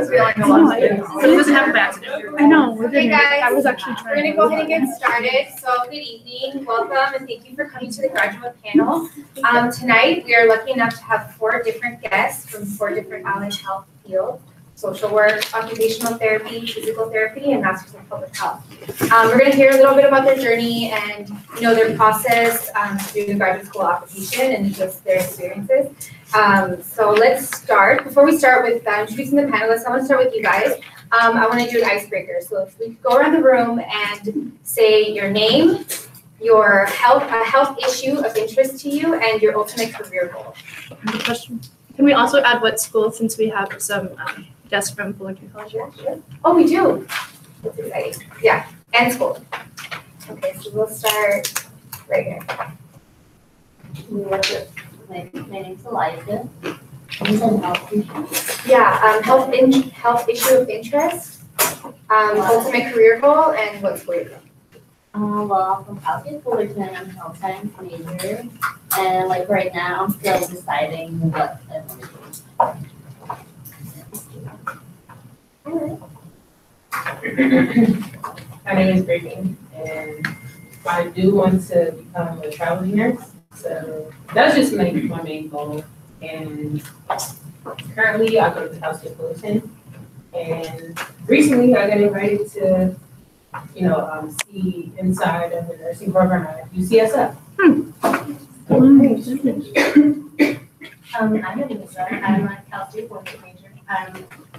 feeling a lot of students. So it doesn't happen by accident. I know. Okay, guys, I was actually we're going to go ahead and get started. So good evening, welcome, and thank you for coming to the graduate panel. Tonight, we are lucky enough to have 4 different guests from 4 different allied health fields: social work, occupational therapy, physical therapy, and Masters of Public Health. We're going to hear a little bit about their journey and their process through the graduate school application and just their experiences. So let's start. Before we start with introducing the panelists, I want to start with you guys. I want to do an icebreaker. So if we could go around the room and say your name, your health issue of interest to you, and your ultimate career goal. Good question. Can we also add what school, since we have some guests from Fullerton College? Yeah, sure. Oh, we do. That's exciting. Yeah, and school. Okay, so we'll start right here. My name's Eliza. Health Yeah, health issue of interest, ultimate career goal, and what school you're from. Well, from Calgary, Fullerton, I'm health science major, and like right now, I'm still deciding what I want to do. My name is Brittany, and I do want to become a traveling nurse. So that's just my main goal. And currently, I go to the House of Fullerton, and recently I got invited to, see inside of the nursing program at UCSF. I'm Anissa. I'm a Cal State Fullerton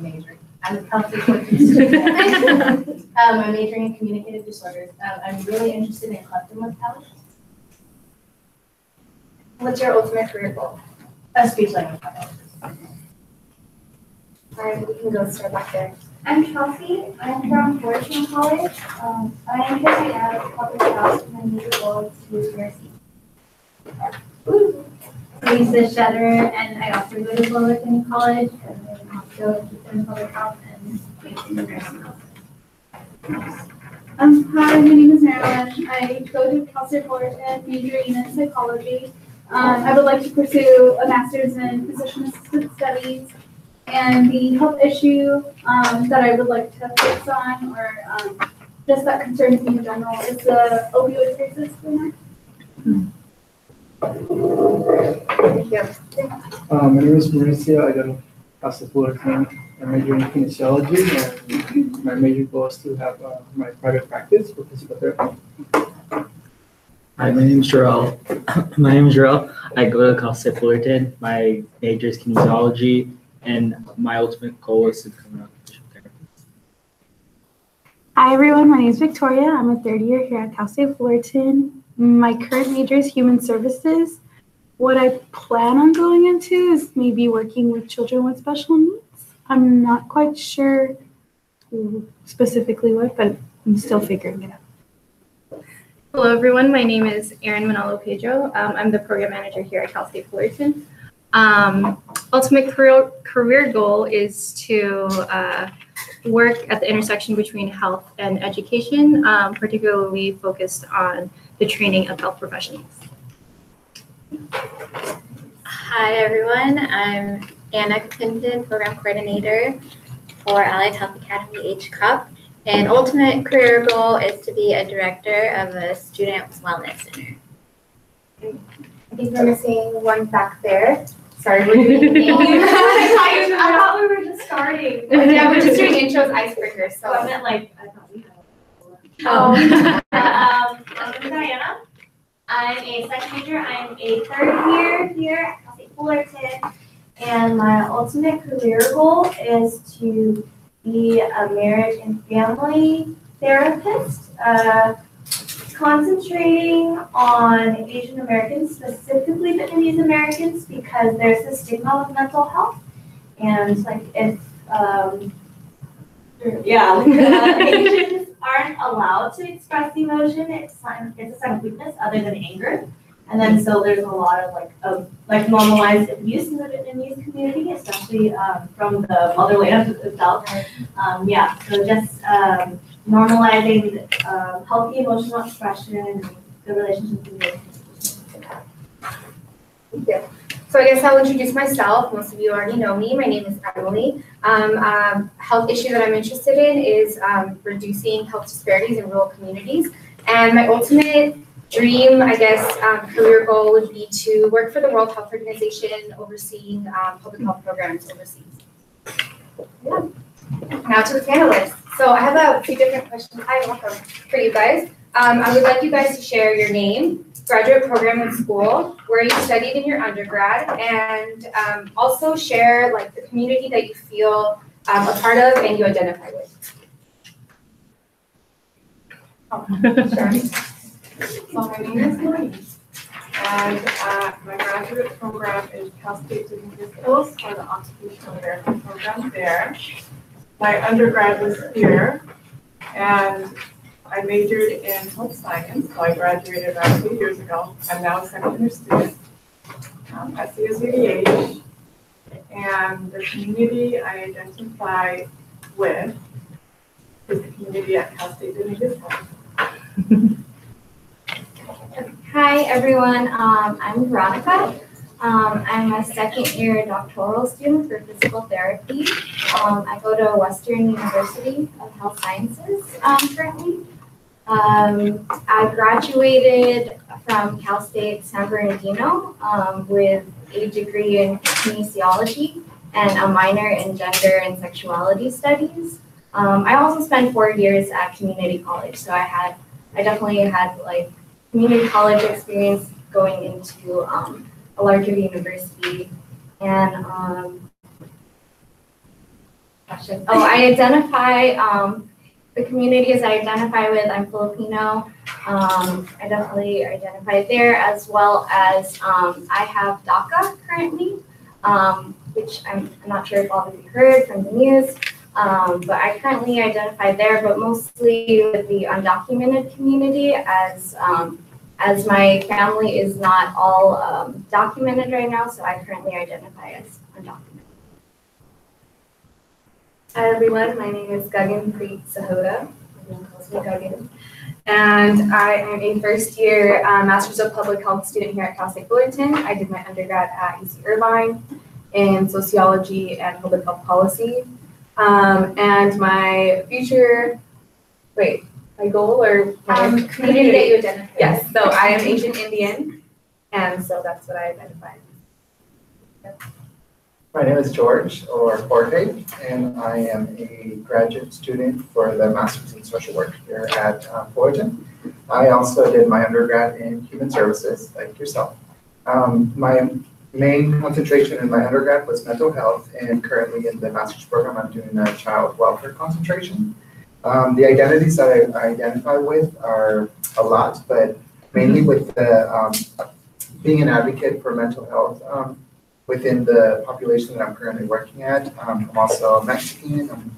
major. I'm a Cal State Fullerton student. I'm majoring in communicative disorders. I'm really interested in collective mortality. What's your ultimate career goal? A speech language pathologist. All right, we can go start back there. I'm Chelsea. I'm from Fullerton College. I'm interested in public health, and my major goal is to nursing. Lisa Shutter, and I also go to Fullerton College, and I'm also in public health and majoring in nursing health. Hi, my name is Marilyn. I go to Cal State Fullerton, majoring in psychology. I would like to pursue a master's in physician assistant studies, and the health issue that I would like to focus on, or just that concerns me in general, is the opioid crisis right now. Thank you. My name is Mauricio. I go to Cal State Fullerton. I'm majoring in kinesiology, and my major goal is to have my private practice for physical therapy. Hi, my name is Jarrell. I go to Cal State Fullerton. My major is kinesiology, and my ultimate goal is to become an occupational therapist. Hi everyone, my name is Victoria. I'm a 3rd year here at Cal State Fullerton. My current major is human services. What I plan on going into is maybe working with children with special needs. I'm not quite sure specifically what, but I'm still figuring it out. Hello, everyone. My name is Erin Manalo Pedro. I'm the program manager here at Cal State Fullerton. Ultimate career goal is to work at the intersection between health and education, particularly focused on the training of health professionals. Hi, everyone. I'm Anna Clinton, program coordinator for Allied Health Academy HCUP. And ultimate career goal is to be a director of a student wellness center. I think we're missing one back there. Sorry, we're doing names. I thought we were just starting. Yeah, we're just doing intros, icebreakers. So I meant I thought we had. I'm Diana. I'm a psych major. I'm a 3rd year here at Cal State Fullerton, and my ultimate career goal is to be a marriage and family therapist, concentrating on Asian Americans, specifically Vietnamese Americans, because there's a stigma with mental health, and Asians aren't allowed to express emotion. It's a sign of weakness other than anger. And then so there's a lot of normalized abuse in the Vietnamese community, especially from the motherland itself. So just normalizing healthy emotional expression and good relationships. Thank you. So I guess I'll introduce myself. Most of you already know me. My name is Emily. Health issue that I'm interested in is reducing health disparities in rural communities. And my ultimate dream, I guess, career goal would be to work for the World Health Organization, overseeing public health programs overseas. Yeah. Now to the panelists. So I have a few different questions. Hi, welcome for you guys. I would like you guys to share your name, graduate program in school, where you studied in your undergrad, and also share like the community that you feel a part of and you identify with. So my name is Louise, and my graduate program is Cal State Divinity Schools for the Occupational Therapy program there. My undergrad was here, and I majored in health science, so I graduated about 2 years ago. I'm now a second year student at CSUDH, and the community I identify with is the community at Cal State Divinity Schools. Hi, everyone. I'm Veronica. I'm a second year doctoral student for physical therapy. I go to Western University of Health Sciences currently. I graduated from Cal State San Bernardino with a degree in kinesiology and a minor in gender and sexuality studies. I also spent 4 years at community college, so I definitely had like community college experience going into a larger university. And I identify the communities I identify with. I'm Filipino. I definitely identify there, as well as I have DACA currently, which I'm not sure if all of you heard from the news. But I currently identify there, but mostly with the undocumented community, as my family is not all documented right now, so I currently identify as undocumented. Hi everyone, my name is Gagan Preet Sahota. Everyone calls me Gagan. And I am a first year Masters of Public Health student here at Cal State Fullerton. I did my undergrad at UC Irvine in sociology and public health policy. And my future, my goal or my Community that you identify with. Yes, so I am Asian Indian, and so that's what I identify. My name is George, or Jorge, and I am a graduate student for the Masters in Social Work here at Fullerton. I also did my undergrad in Human Services, like yourself. My main concentration in my undergrad was mental health, and currently in the master's program, I'm doing a child welfare concentration. The identities that I identify with are a lot, but mainly with the being an advocate for mental health within the population that I'm currently working at. I'm also Mexican,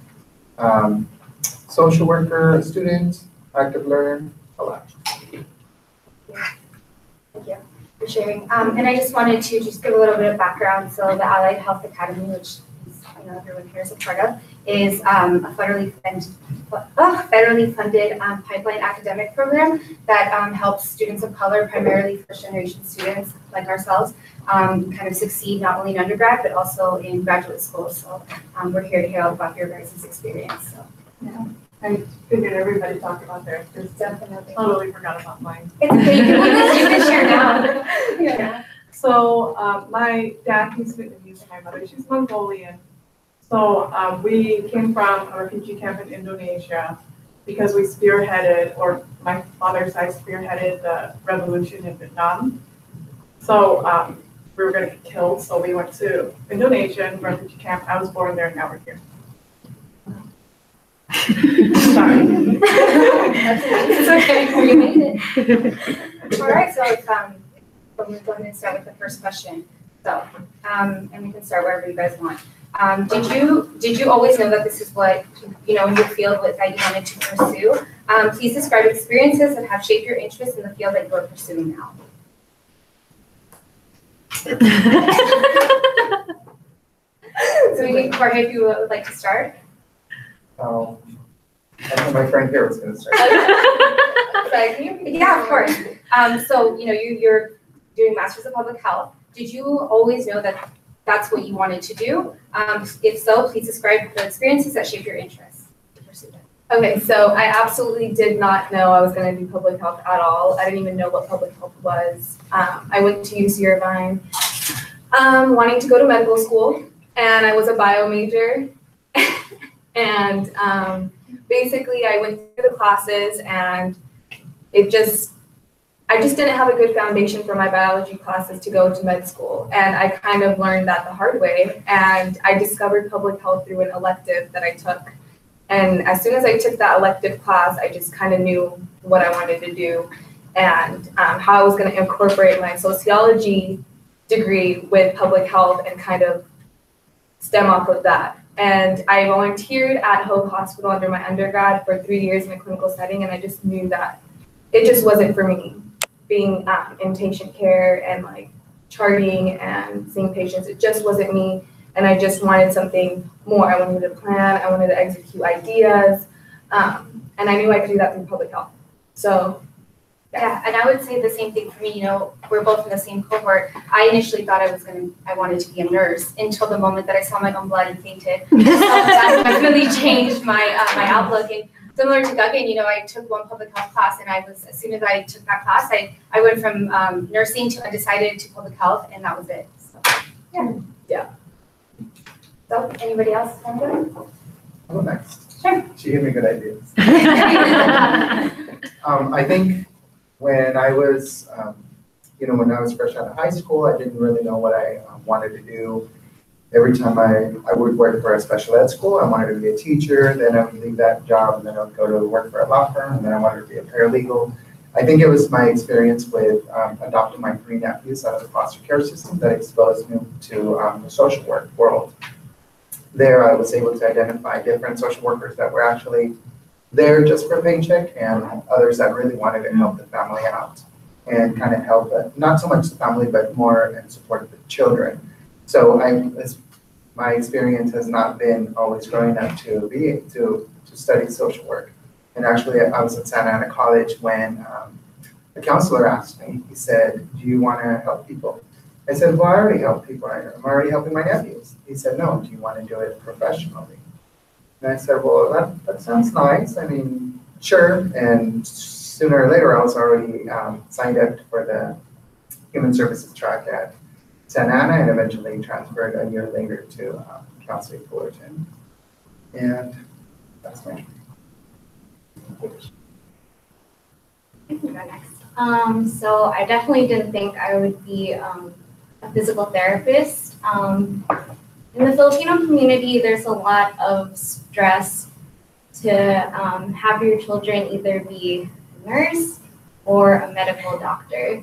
social worker, student, active learner, a lot. Thank you for sharing. And I just wanted to just give a little bit of background. So the Allied Health Academy, which is, everyone here is a part of, is a federally funded pipeline academic program that helps students of color, primarily first-generation students like ourselves, kind of succeed not only in undergrad, but also in graduate school. So we're here to hear all about your guys' experience. So, yeah. I figured everybody talked about theirs, because definitely. Totally forgot about mine. It's okay, you can share now. Yeah. So my dad, he's Vietnamese, and my mother, she's Mongolian. So we came from a refugee camp in Indonesia because we spearheaded, or my father's side spearheaded the revolution in Vietnam. So we were going to get killed, so we went to Indonesia and refugee camp. I was born there, and now we're here. Sorry. It's okay, you made it. All right, so we'll go ahead and start with the first question. So, and we can start wherever you guys want. Did you always know that this is what, in your field that you wanted to pursue? Please describe experiences that have shaped your interest in the field that you are pursuing now. So Jorge, if you would like to start. I think my friend here was going to start. Yeah, of course. So you're doing Masters of Public Health. Did you always know that that's what you wanted to do? If so, please describe the experiences that shaped your interests to pursue it. Okay, so I absolutely did not know I was going to do public health at all. I didn't even know what public health was. I went to UC Irvine wanting to go to medical school, and I was a bio major. And basically, I went through the classes, and I just didn't have a good foundation for my biology classes to go to med school. And I kind of learned that the hard way. And I discovered public health through an elective that I took. And as soon as I took that elective class, I just kind of knew what I wanted to do and how I was going to incorporate my sociology degree with public health and kind of stem off of that. And I volunteered at Hope Hospital under my undergrad for 3 years in a clinical setting, and I just knew that it just wasn't for me. Being in patient care and like charting and seeing patients, it just wasn't me. And I just wanted something more. I wanted to plan, I wanted to execute ideas, and I knew I could do that through public health. So yeah, and I would say the same thing for me. You know, we're both in the same cohort. I initially thought I wanted to be a nurse until the moment that I saw my own blood and fainted. So that definitely changed my my outlook. And similar to Guggen, you know, I took one public health class, and as soon as I took that class, I went from nursing to undecided to public health, and that was it. So yeah. So anybody else want to go? I'll go next. Sure. She gave me good ideas. I think when I was, when I was fresh out of high school, I didn't really know what I wanted to do. Every time I would work for a special ed school, I wanted to be a teacher, then I would leave that job, and then I would go to work for a law firm, and then I wanted to be a paralegal. I think it was my experience with adopting my 3 nephews out of the foster care system that exposed me to the social work world. There, I was able to identify different social workers that were actually there just for a paycheck, and others that really wanted to help the family out and kind of help, not so much the family, but more in support of the children. So my experience has not been always growing up to study social work. And actually, I was at Santa Ana College when a counselor asked me, he said, "Do you want to help people?" I said, "Well, I already help people. I'm already helping my nephews." He said, "No, do you want to do it professionally?" And I said, "Well, that sounds nice. I mean, sure." And sooner or later, I was already signed up for the human services track at Santa Ana, and eventually transferred a year later to Cal State Fullerton. And that's my. I can go next. So I definitely didn't think I would be a physical therapist. In the Filipino community, there's a lot of stress to have your children either be a nurse or a medical doctor.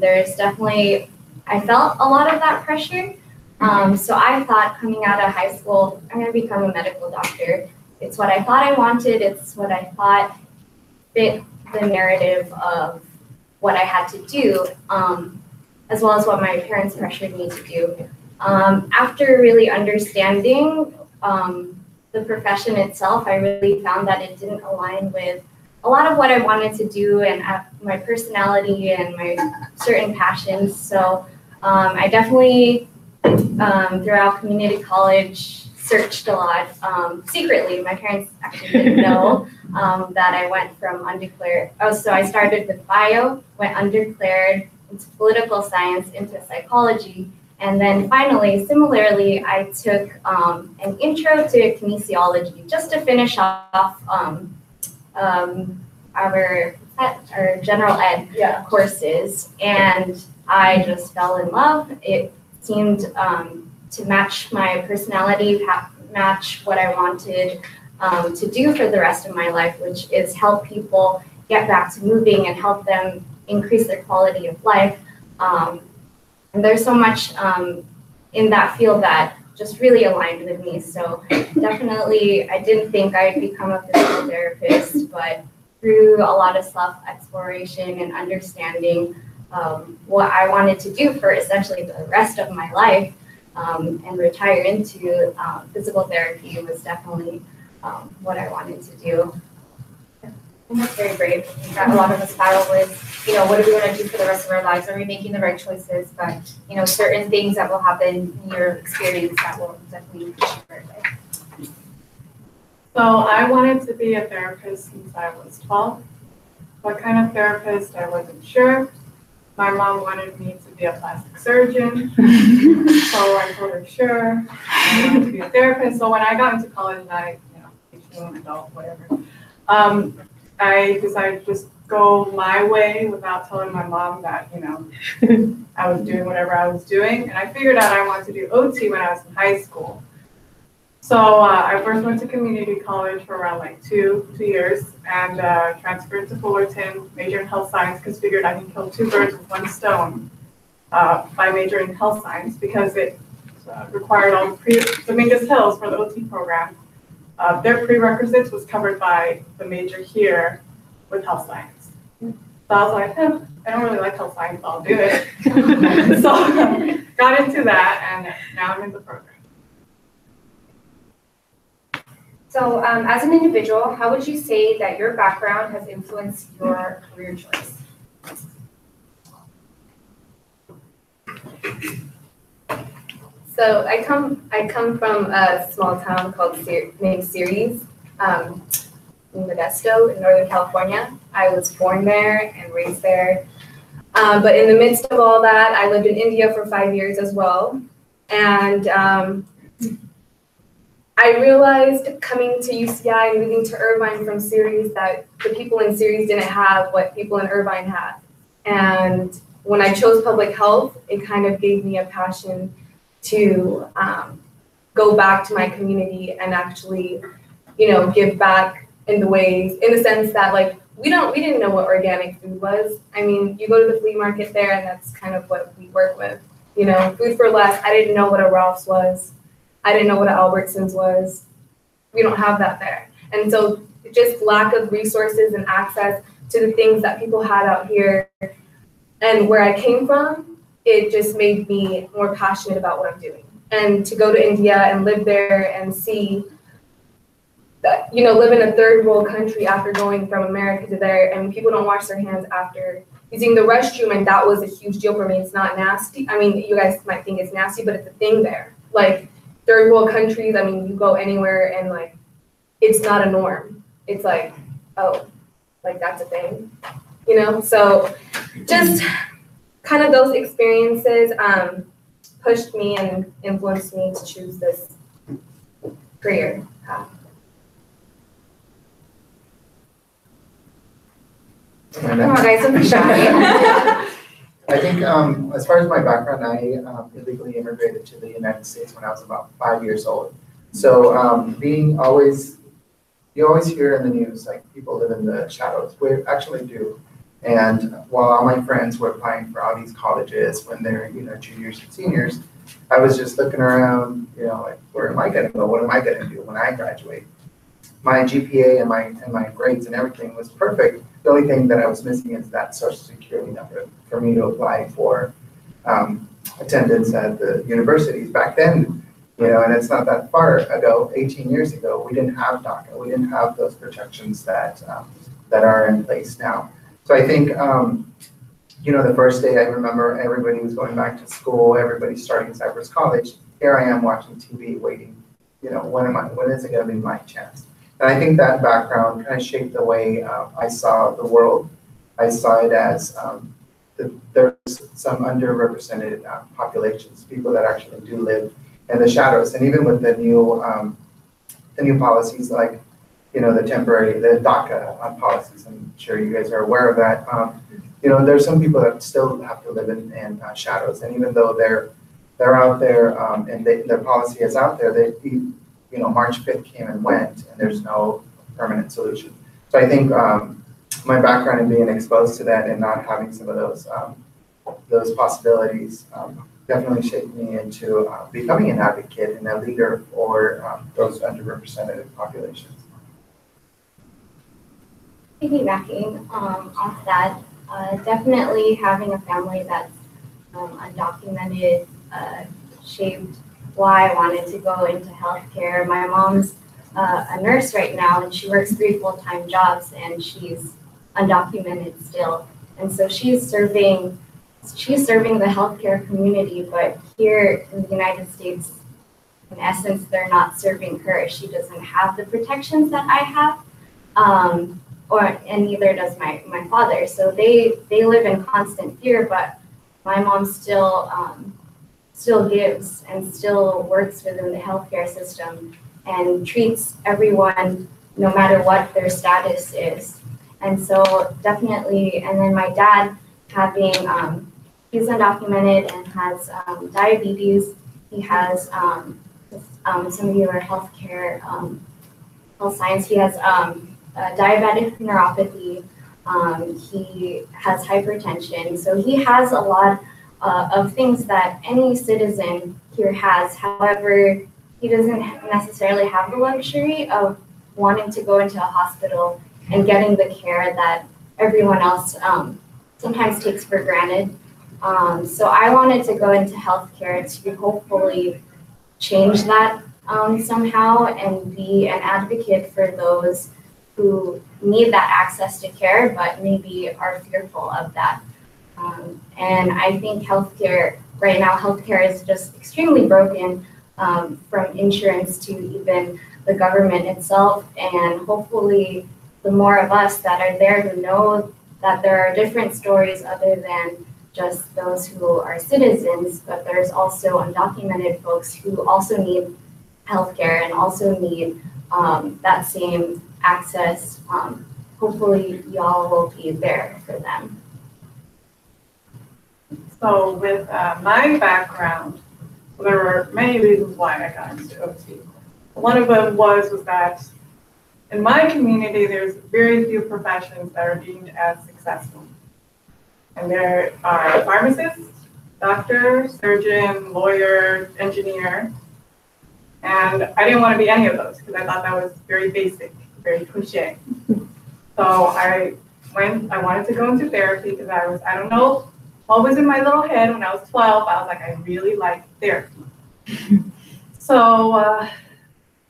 There's definitely, I felt a lot of that pressure. So I thought coming out of high school, I'm going to become a medical doctor. It's what I thought I wanted. It's what I thought fit the narrative of what I had to do, as well as what my parents pressured me to do. After really understanding the profession itself, I really found that it didn't align with a lot of what I wanted to do and my personality and my certain passions. So I definitely, throughout community college, searched a lot secretly. My parents actually didn't know that I went from undeclared. So I started with bio, went undeclared into political science, into psychology. And then finally, similarly, I took an intro to kinesiology just to finish off our general ed courses. And I just fell in love. It seemed to match my personality, match what I wanted to do for the rest of my life, which is help people get back to moving and help them increase their quality of life. And there's so much in that field that just really aligned with me. So definitely, I didn't think I'd become a physical therapist, but through a lot of self-exploration and understanding what I wanted to do for essentially the rest of my life, and retire into physical therapy was definitely what I wanted to do. And that's very brave. I think that a lot of us battle with, what do we want to do for the rest of our lives? Are we making the right choices? But, certain things that will happen in your experience that will definitely push you further. So I wanted to be a therapist since I was 12. What kind of therapist, I wasn't sure. My mom wanted me to be a plastic surgeon. So I told her, sure, I want to be a therapist. So when I got into college and I, 18, adult, whatever, I decided to just go my way without telling my mom that, I was doing whatever I was doing. And I figured out I wanted to do OT when I was in high school. So I first went to community college for around like two years and transferred to Fullerton, majored in health science because figured I can kill two birds with one stone by majoring in health science because it required all the Dominguez Hills for the OT program. Their prerequisites was covered by the major here with health science. So I was like, I don't really like health science, I'll do it. So got into that and now I'm in the program. So as an individual, how would you say that your background has influenced your career choice? So I come from a small town called named Ceres, in Modesto in Northern California. I was born there and raised there. But in the midst of all that, I lived in India for 5 years as well. And I realized coming to UCI and moving to Irvine from Ceres that the people in Ceres didn't have what people in Irvine had. And when I chose public health, it kind of gave me a passion to go back to my community and actually, give back in the sense that like we didn't know what organic food was. I mean, you go to the flea market there and that's kind of what we work with. Food for less. I didn't know what a Ralph's was. I didn't know what an Albertsons was. We don't have that there. And so just lack of resources and access to the things that people had out here and where I came from, it just made me more passionate about what I'm doing. And to go to India and live there and see that, live in a third world country after going from America to there and people don't wash their hands after using the restroom, and that was a huge deal for me. It's not nasty. I mean, you guys might think it's nasty, but it's a thing there. Like, third world countries, I mean, you go anywhere and like, it's not a norm. It's like, oh, like that's a thing, So just kind of those experiences pushed me and influenced me to choose this career path. Come on, guys, don't be shy. I think as far as my background, I illegally immigrated to the United States when I was about 5 years old. So you always hear in the news, like people live in the shadows. We actually do. And while all my friends were applying for all these colleges when they're, juniors and seniors, I was just looking around, like, where am I going to go? What am I going to do when I graduate? My GPA and my grades and everything was perfect. The only thing that I was missing is that social security number for me to apply for attendance at the universities. Back then, and it's not that far ago, 18 years ago, we didn't have DACA. We didn't have those protections that are in place now. So I think, the first day I remember everybody was going back to school, everybody starting Cypress College. Here I am watching TV waiting, when is it going to be my chance? And I think that background kind of shaped the way I saw the world. I saw it as there's some underrepresented populations, people that actually do live in the shadows. And even with the new policies like, the DACA policies, I'm sure you guys are aware of that. There's some people that still have to live in shadows. And even though they're out there and their policy is out there, March 5th came and went, and there's no permanent solution. So I think my background in being exposed to that and not having some of those possibilities definitely shaped me into becoming an advocate and a leader for those underrepresented populations. Piggybacking off that, definitely having a family that's undocumented shaped why I wanted to go into healthcare. My mom's a nurse right now, and she works 3 full-time jobs, and she's undocumented still. And so she's serving the healthcare community, but here in the United States, in essence, they're not serving her. She doesn't have the protections that I have, and neither does my father. So they live in constant fear, but my mom still gives and still works within the healthcare system and treats everyone no matter what their status is. And so definitely, and then my dad having, he's undocumented and has diabetes. He has some of your healthcare, health science. He has diabetic neuropathy. He has hypertension. So he has a lot of things that any citizen here has. However, he doesn't necessarily have the luxury of wanting to go into a hospital and getting the care that everyone else sometimes takes for granted. So I wanted to go into healthcare to hopefully change that somehow and be an advocate for those who need that access to care, but maybe are fearful of that. And I think healthcare, right now, healthcare is just extremely broken, from insurance to even the government itself. And hopefully the more of us that are there who know that there are different stories other than just those who are citizens, but there's also undocumented folks who also need healthcare and also need that same access. Hopefully y'all will be there for them. So with my background, there were many reasons why I got into OT. One of them was that in my community, there's very few professions that are deemed as successful. And there are pharmacists, doctor, surgeon, lawyer, engineer. And I didn't want to be any of those because I thought that was very basic, very cliche. So I wanted to go into therapy because I don't know what was in my little head when I was 12. I was like, I really like therapy. So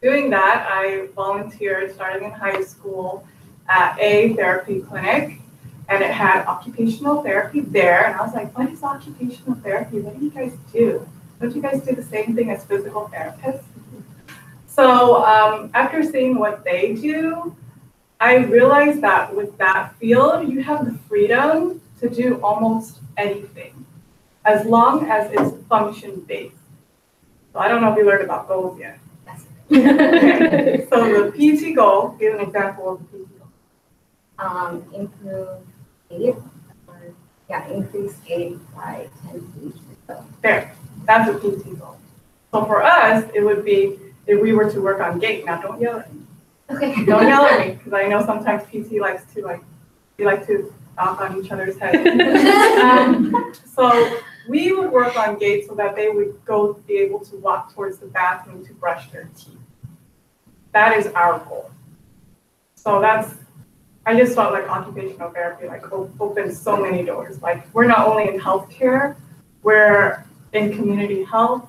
doing that, I volunteered starting in high school at a therapy clinic, and it had occupational therapy there. And I was like, what is occupational therapy? What do you guys do? Don't you guys do the same thing as physical therapists? So after seeing what they do, I realized that with that field, you have the freedom to do almost anything, as long as it's function-based. So I don't know if you learned about goals yet. Okay. So the PT goal, give an example of the PT goal. Improve aid, increase aid by 10 feet. There, that's a PT goal. So for us, it would be if we were to work on gait. Now, don't yell at me. Okay. Don't yell at me, because I know sometimes PT likes to knock on each other's heads. So we would work on gait so that they would be able to walk towards the bathroom to brush their teeth. That is our goal. So I just felt like occupational therapy opens so many doors. Like, we're not only in healthcare, we're in community health,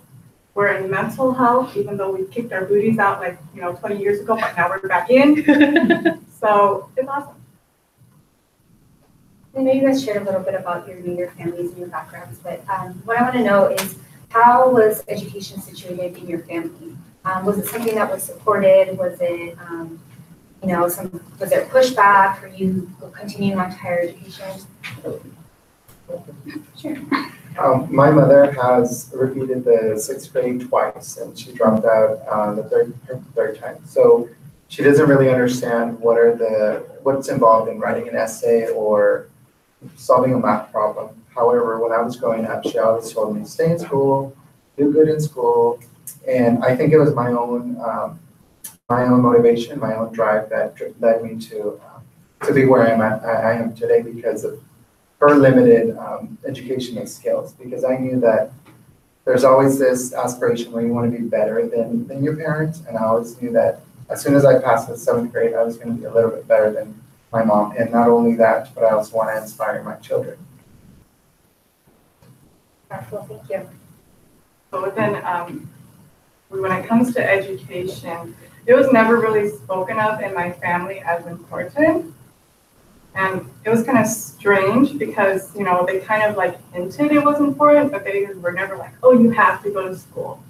we're in mental health, even though we kicked our booties out 20 years ago, but now we're back in. So it's awesome. I know you guys shared a little bit about your families and your backgrounds, but what I want to know is, how was education situated in your family? Was it something that was supported? Was it, was there pushback? Were you continuing on to higher education? Sure. My mother has repeated the 6th grade twice, and she dropped out the third time. So she doesn't really understand what's involved in writing an essay or solving a math problem. However, when I was growing up, she always told me, stay in school, do good in school. And I think it was my own motivation, my own drive that led me to be where I am today, because of her limited educational skills. Because I knew that there's always this aspiration where you want to be better than your parents. And I always knew that as soon as I passed the 7th grade, I was going to be a little bit better than my mom. And not only that, but I also want to inspire my children. Powerful, thank you. So within when it comes to education, it was never really spoken of in my family as important. And it was kind of strange because, they kind of like hinted it was important, but they were never like, oh, you have to go to school.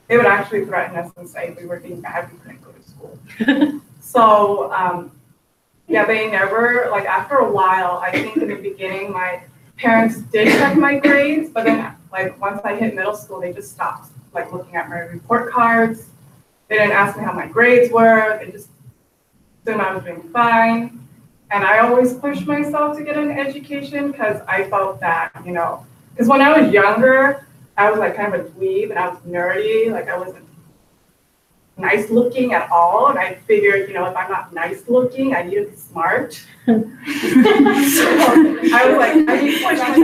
They would actually threaten us and say if we were being bad, we couldn't go to school. So, yeah, they never, like after a while, I think in the beginning, my parents did check my grades, but then like once I hit middle school, they just stopped like looking at my report cards. They didn't ask me how my grades were. They just assumed I was doing fine. And I always pushed myself to get an education because I felt that, because when I was younger, I was like kind of a dweeb and I was nerdy. Like I wasn't nice looking at all. And I figured, if I'm not nice looking, I need to be smart. So I was like, I need to push myself.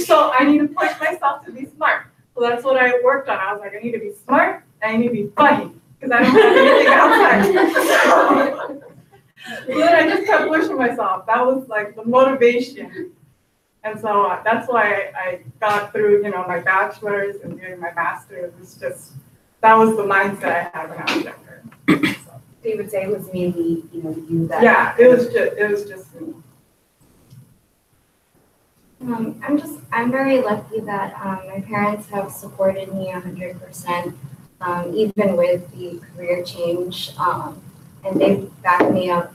So I need to push myself to be smart. So that's what I worked on. I was like, I need to be smart and I need to be funny because I don't have anything outside. So then I just kept pushing myself. That was like the motivation. And so that's why I got through, my bachelor's and doing my master's. It's just, that was the mindset I had when I was younger. So you would say it was mainly, you that. Yeah, it was just me. I'm very lucky that my parents have supported me 100%, even with the career change, and they've backed me up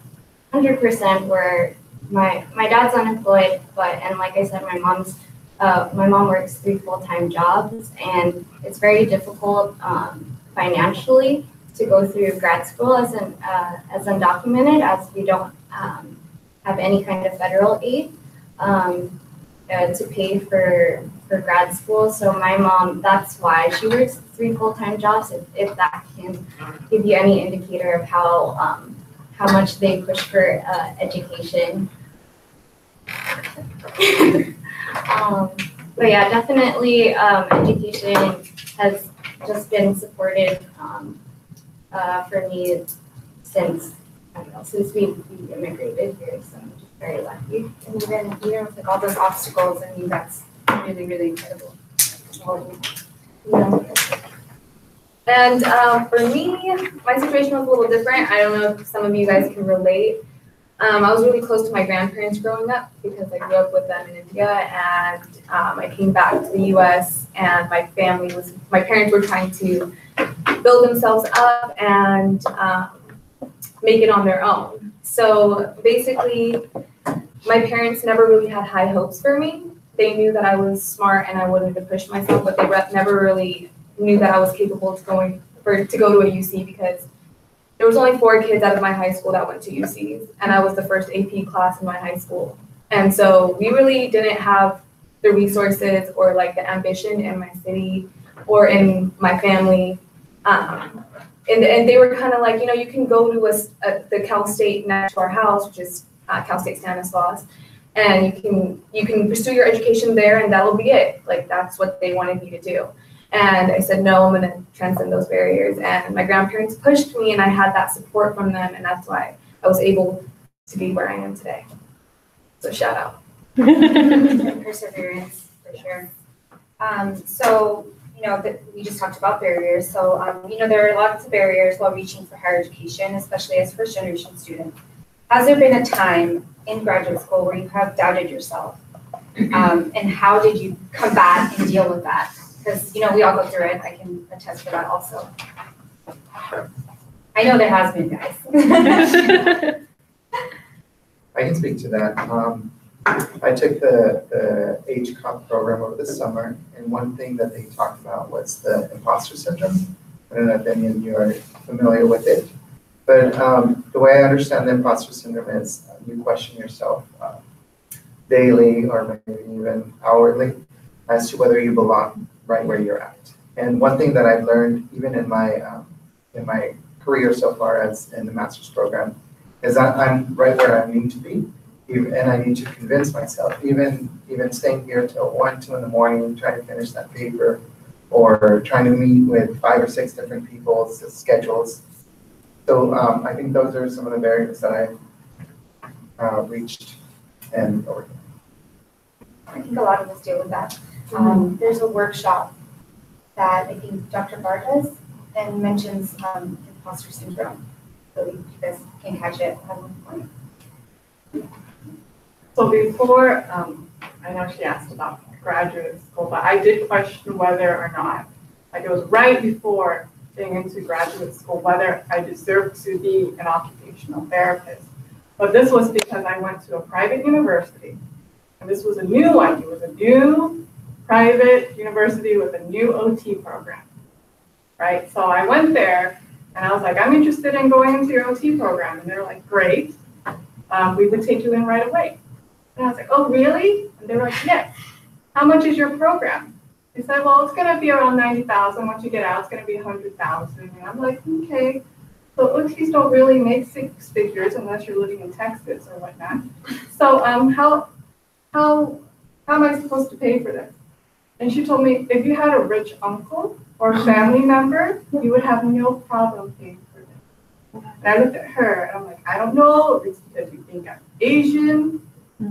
100%. Where my dad's unemployed, and like I said, my mom works 3 full-time jobs, and it's very difficult financially to go through grad school as undocumented, as we don't have any kind of federal aid to pay for grad school. So my mom, that's why she works 3 full-time jobs. If that can give you any indicator of how much they push for education. But yeah, definitely education has just been supported for me since we immigrated here. So I'm just very lucky. And even with like all those obstacles, I mean, that's really, really incredible. And for me, my situation was a little different. I don't know if some of you guys can relate. I was really close to my grandparents growing up because I grew up with them in India, and I came back to the U.S. and my parents were trying to build themselves up and make it on their own. So basically, my parents never really had high hopes for me. They knew that I was smart and I wanted to push myself, but they never really knew that I was capable of to go to a UC because there was only 4 kids out of my high school that went to UCs, and I was the first AP class in my high school. And so we really didn't have the resources or like the ambition in my city or in my family. And they were kind of like, you can go to the Cal State next to our house, which is Cal State Stanislaus, and you can pursue your education there, and that'll be it. Like that's what they wanted me to do. And I said, no, I'm going to transcend those barriers. And my grandparents pushed me, and I had that support from them, and that's why I was able to be where I am today. So shout out. Perseverance, for sure. So, we just talked about barriers. So, there are lots of barriers while reaching for higher education, especially as first-generation students. Has there been a time in graduate school where you have doubted yourself? And how did you combat and deal with that? Because, we all go through it. I can attest for that also. I know there has been, guys. I can speak to that. I took the HCOP program over the summer, and one thing that they talked about was the imposter syndrome. I don't know if any of you are familiar with it, but the way I understand the imposter syndrome is you question yourself daily or maybe even hourly as to whether you belong right where you're at. And one thing that I've learned even in my career so far as in the master's program is that I'm right where I need to be, and I need to convince myself, even staying here till 1, 2 in the morning, trying to finish that paper, or trying to meet with 5 or 6 different people's schedules. So I think those are some of the barriers that I've reached and overcome. I think a lot of us deal with that. There's a workshop that I think Dr. Barr does and mentions imposter syndrome. So you guys can catch it at one point. So before, I know she asked about graduate school, but I did question whether or not, like it was right before getting into graduate school, whether I deserved to be an occupational therapist. But this was because I went to a private university, and this was a new one. It was a new private university with a new OT program, right? So I went there, and I was like, I'm interested in going into your OT program. And they're like, great, we would take you in right away. And I was like, oh, really? And they were like, yes. How much is your program? They said, well, it's going to be around 90,000. Once you get out, it's going to be 100,000. And I'm like, okay. So OTs don't really make six figures unless you're living in Texas or whatnot. So how am I supposed to pay for this? And she told me, if you had a rich uncle or family member, you would have no problem paying for this. And I looked at her and I'm like, I don't know if it's because you think I'm Asian,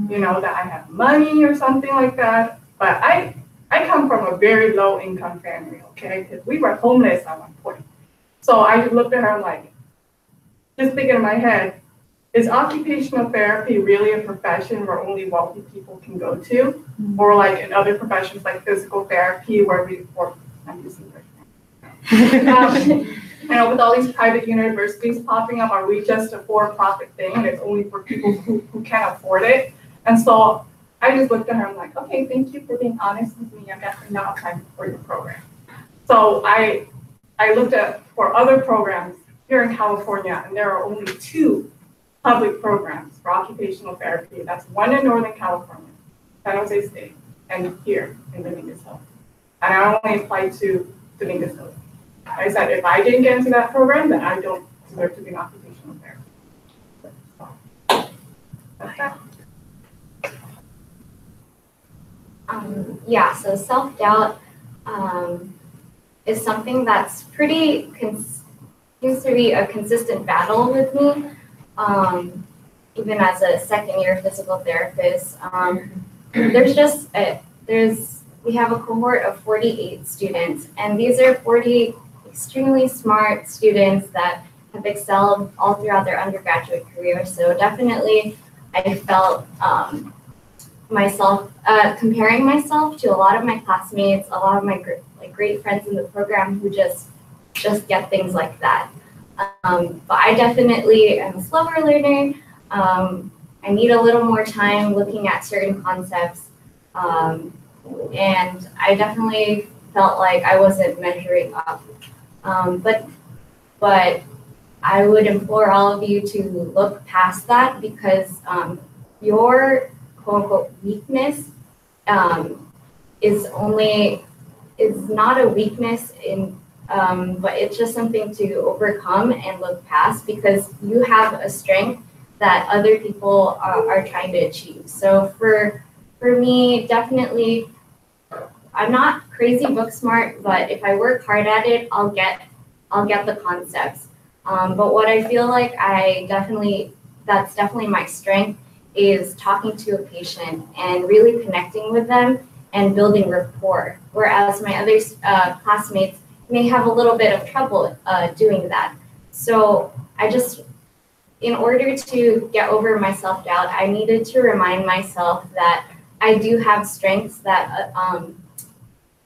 you know, that I have money or something like that. But I come from a very low income family, okay? Because we were homeless at one point. So I looked at her, I'm like, just thinking in my head, is occupational therapy really a profession where only wealthy people can go to? Or like in other professions like physical therapy where I'm using you know, with all these private universities popping up, are we just a for-profit thing and it's only for people who can't afford it? And so I just looked at her, I'm like, okay, thank you for being honest with me. I'm definitely not applying for your program. So I looked at for other programs here in California, and there are only 2 public programs for occupational therapy. That's one in Northern California, San Jose State, and here in Dominguez Hills. And I only applied to Dominguez Hills. I said, if I didn't get into that program, then I don't deserve to be an occupational therapist. That's that. Yeah, so self-doubt is something that's seems to be a consistent battle with me. Even as a second-year physical therapist, we have a cohort of 48 students, and these are 40 extremely smart students that have excelled all throughout their undergraduate career. So definitely, I felt comparing myself to a lot of my classmates, a lot of my great friends in the program who just get things like that. But I definitely am a slower learner. I need a little more time looking at certain concepts. And I definitely felt like I wasn't measuring up. But I would implore all of you to look past that, because your quote unquote weakness is not a weakness but it's just something to overcome and look past, because you have a strength that other people are trying to achieve. So for me, definitely, I'm not crazy book smart, but if I work hard at it, I'll get the concepts. But what I feel like that's definitely my strength is talking to a patient and really connecting with them and building rapport. Whereas my other classmates may have a little bit of trouble doing that. So in order to get over my self-doubt, I needed to remind myself that I do have strengths that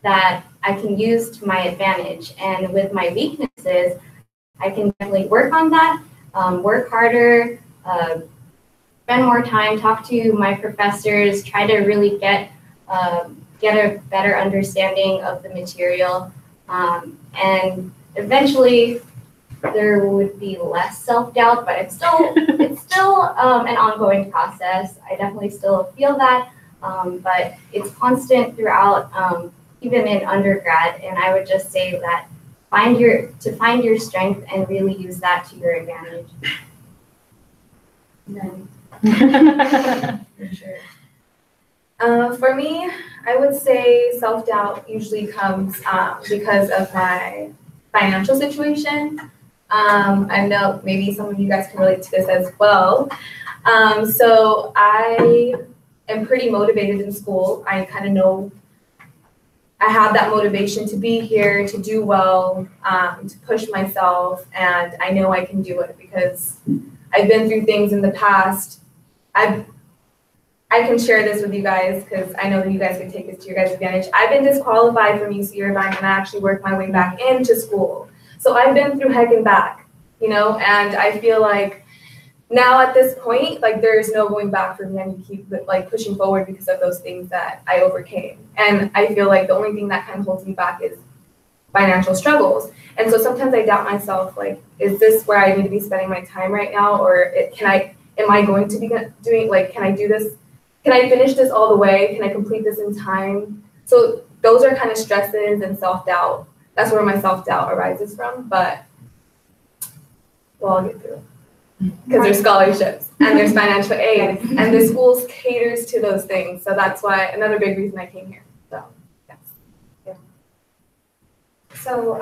I can use to my advantage. And with my weaknesses, I can definitely work on that, work harder, spend more time, talk to my professors, try to really get a better understanding of the material. And eventually there would be less self-doubt, but it's still an ongoing process. I definitely still feel that, but it's constant throughout, even in undergrad. And I would just say that find your strength and really use that to your advantage. For sure. For me, I would say self-doubt usually comes because of my financial situation. I know maybe some of you guys can relate to this as well. So I am pretty motivated in school. I I have that motivation to be here, to do well, to push myself, and I know I can do it because I've been through things in the past. I can share this with you guys because I know that you guys can take this to your guys' advantage. I've been disqualified from UC Irvine and I actually worked my way back into school. So I've been through heck and back, you know, and I feel like now at this point, like there is no going back for me. I need to keep like pushing forward because of those things that I overcame. And I feel like the only thing that kind of holds me back is financial struggles. And so sometimes I doubt myself, like, is this where I need to be spending my time right now? Or am I going to be doing, like, can I do this? Can I finish this all the way? Can I complete this in time? So those are kind of stresses and self-doubt. That's where my self-doubt arises from, but well, I'll get through it. Because there's scholarships and there's financial aid and the schools caters to those things. So that's why another big reason I came here. So yes. Yeah. So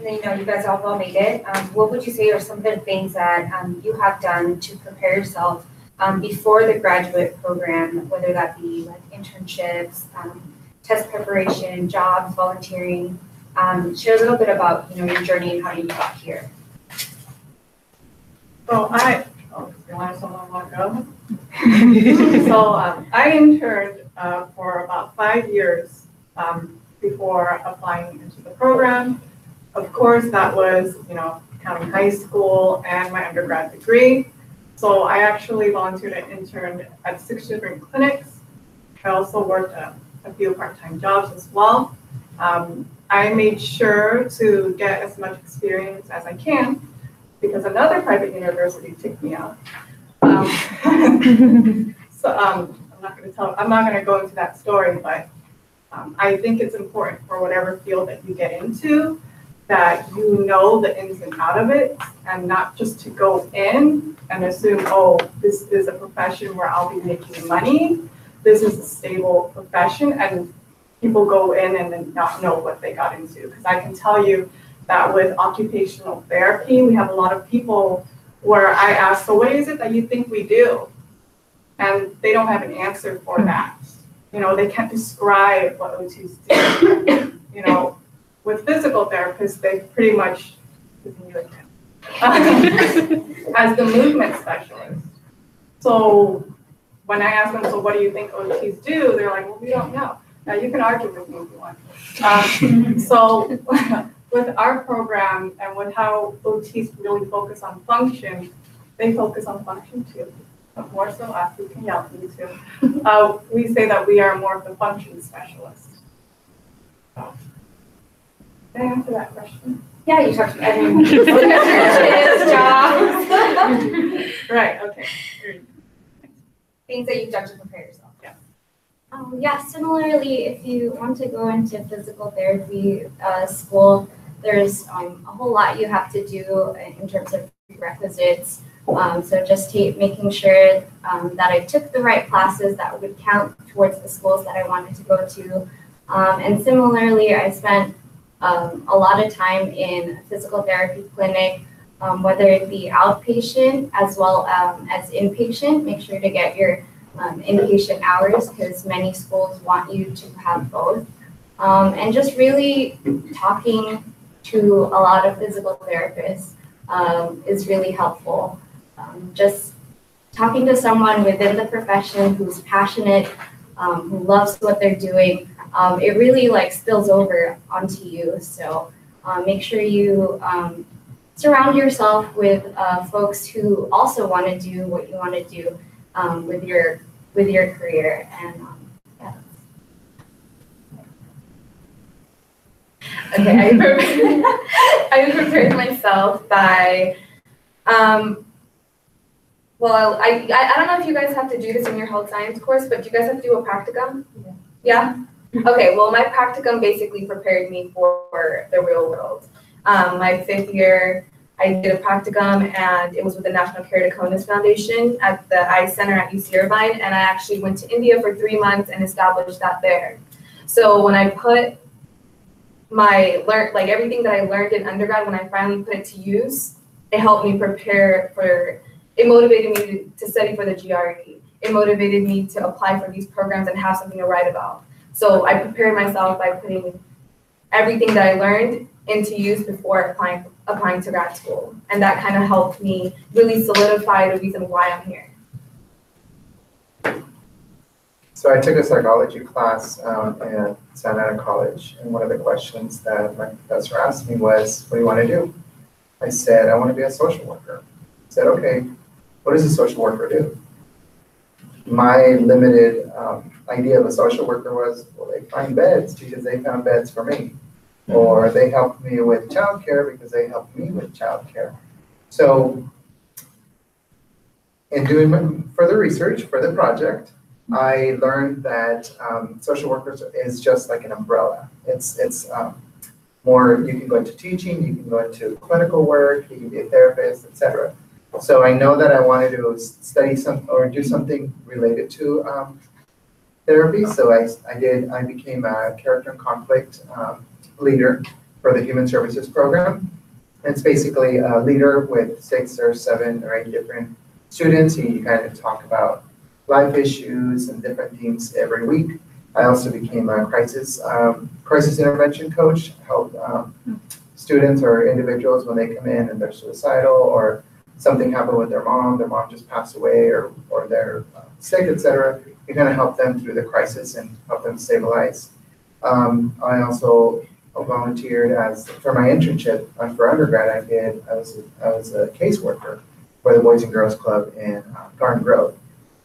you know, you guys all well made it. What would you say are some of the things that you have done to prepare yourself before the graduate program, whether that be like internships, test preparation, jobs, volunteering? Share a little bit about, you know, your journey and how you got here. So you want someone to go? So I interned for about 5 years before applying into the program. Of course, that was, you know, counting high school and my undergrad degree. So I actually volunteered and interned at 6 different clinics. I also worked at a few part-time jobs as well. I made sure to get as much experience as I can because another private university took me out. So I'm not going to go into that story, but I think it's important for whatever field that you get into that you know the ins and outs of it, and not just to go in and assume, oh, this is a profession where I'll be making money. This is a stable profession, and people go in and then not know what they got into. Because I can tell you that with occupational therapy, we have a lot of people where I ask, so what is it that you think we do? And they don't have an answer for that. You know, they can't describe what OTs do. You know, with physical therapists, they pretty much as the movement specialist. So when I ask them, so what do you think OTs do? They're like, well, we don't know. Now you can argue with me if you want. So with our program and with how OTs really focus on function, they focus on function too. But more so us, we can yell at you too. We say that we are more of the function specialist. So, did I answer that question? Yeah, you talked about jobs. Right, okay. Things that you've done to prepare yourself. Yeah, similarly, if you want to go into physical therapy school, there's a whole lot you have to do in terms of prerequisites. So just making sure that I took the right classes that would count towards the schools that I wanted to go to. And similarly, I spent a lot of time in a physical therapy clinic, whether it be outpatient as well as inpatient. Make sure to get your inpatient hours because many schools want you to have both. And just really talking to a lot of physical therapists is really helpful. Just talking to someone within the profession who's passionate, who loves what they're doing, it really like spills over onto you. So make sure you surround yourself with folks who also want to do what you want to do with your career. And yeah. Okay, I prepared myself by well, I don't know if you guys have to do this in your health science course, but do you guys have to do a practicum? Yeah? Okay, well, my practicum basically prepared me for the real world. My 5th year, I did a practicum, and it was with the National Keratoconus Foundation at the Eye Center at UC Irvine, and I actually went to India for 3 months and established that there. So when I put everything that I learned in undergrad, when I finally put it to use, it helped me prepare for. It motivated me to study for the GRE. It motivated me to apply for these programs and have something to write about. So I prepared myself by putting everything that I learned into use before applying to grad school. And that kind of helped me really solidify the reason why I'm here. So I took a psychology class at Santa Ana College, and one of the questions that my professor asked me was, what do you want to do? I said, I want to be a social worker. He said, okay, what does a social worker do? My limited idea of a social worker was, well, they find beds because they found beds for me. Or they helped me with childcare because they helped me with childcare. So in doing further research for the project, I learned that social workers is just like an umbrella. It's more, you can go into teaching, you can go into clinical work, you can be a therapist, etc. So I know that I wanted to study or do something related to therapy. So I became a character and conflict leader for the Human Services Program. It's basically a leader with 6 or 7 or 8 different students. You kind of talk about life issues and different themes every week. I also became a crisis intervention coach, help students or individuals when they come in and they're suicidal or something happened with their mom just passed away or they're sick, etc. You kind of help them through the crisis and help them stabilize. I also volunteered for my internship for undergrad. I was a caseworker for the Boys and Girls Club in Garden Grove.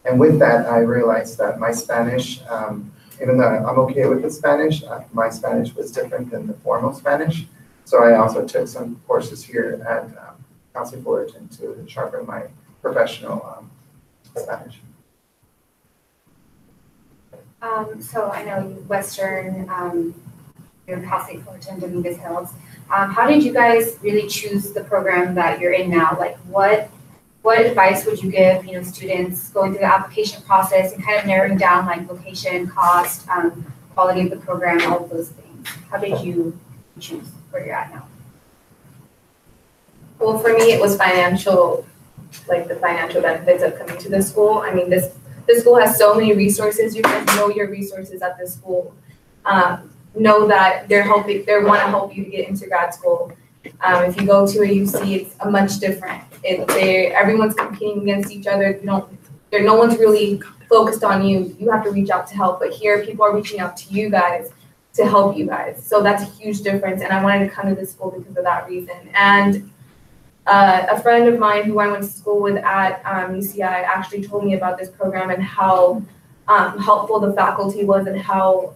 And with that, I realized that my Spanish, even though I'm okay with the Spanish, my Spanish was different than the formal Spanish. So I also took some courses here at Cal State Fullerton to sharpen my professional Spanish. So I know Western, Cal State Fullerton, Dominguez Hills. How did you guys really choose the program that you're in now? Like what advice would you give, students going through the application process and kind of narrowing down like location, cost, quality of the program, all of those things? How did you choose where you're at now? Well, for me, it was financial, like the financial benefits of coming to this school. I mean, this school has so many resources. You guys know your resources at this school. Know that they want to help you to get into grad school. If you go to a UC, it's a much different. Everyone's competing against each other. No one's really focused on you. You have to reach out to help. But here, people are reaching out to you guys to help you guys. So that's a huge difference. And I wanted to come to this school because of that reason. And a friend of mine who I went to school with at UCI actually told me about this program and how helpful the faculty was and how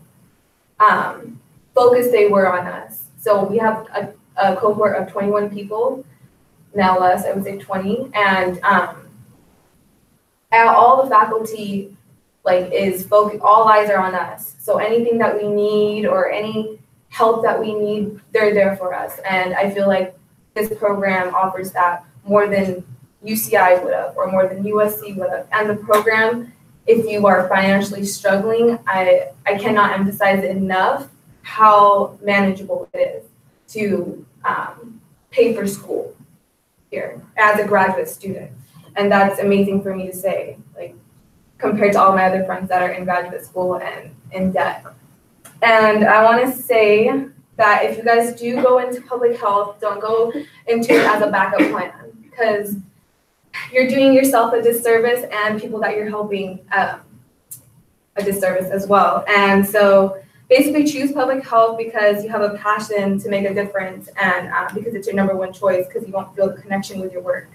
focused they were on us. So we have a cohort of 21 people, now less, I would say 20, and all the faculty is focused, all eyes are on us. So anything that we need or any help that we need, they're there for us. And I feel like this program offers that more than UCI would have or more than USC would have. And the program, if you are financially struggling, I cannot emphasize enough how manageable it is to pay for school here as a graduate student. And that's amazing for me to say, compared to all my other friends that are in graduate school and in debt. And I want to say that if you guys do go into public health, don't go into it as a backup plan, because you're doing yourself a disservice and people that you're helping a disservice as well. And so basically choose public health because you have a passion to make a difference and because it's your number one choice because you won't feel the connection with your work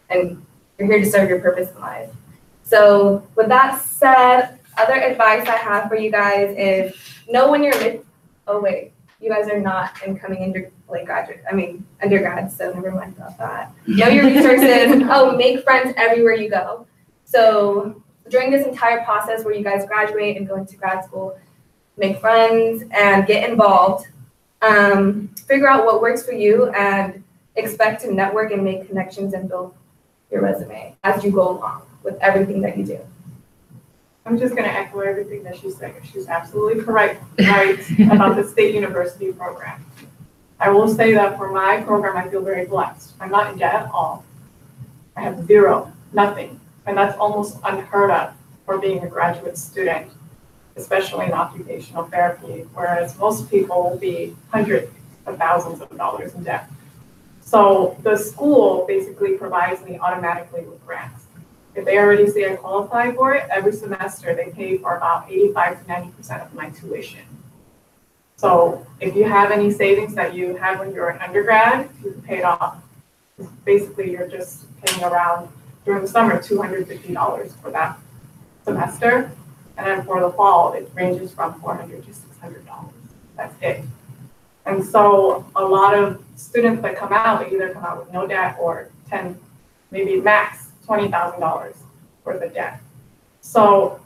and you're here to serve your purpose in life. So with that said, other advice I have for you guys is know when you're you guys are not incoming undergrads, so never mind about that. Know your resources. Make friends everywhere you go. So during this entire process where you guys graduate and go into grad school, make friends and get involved. Figure out what works for you and expect to network and make connections and build your resume as you go along with everything that you do. I'm just going to echo everything that she said. She's absolutely correct, right, about the state university program. I will say that for my program, I feel very blessed. I'm not in debt at all. I have zero, nothing. And that's almost unheard of for being a graduate student. especially in occupational therapy, whereas most people will be hundreds of thousands of dollars in debt. So the school basically provides me automatically with grants. If they already say I qualify for it, every semester they pay for about 85 to 90% of my tuition. So if you have any savings that you had when you were an undergrad, you can pay it off. Basically, you're just paying around, during the summer, $250 for that semester. And then for the fall, it ranges from $400 to $600. That's it. And so a lot of students that come out, they either come out with no debt or maybe max $20,000 worth of debt. So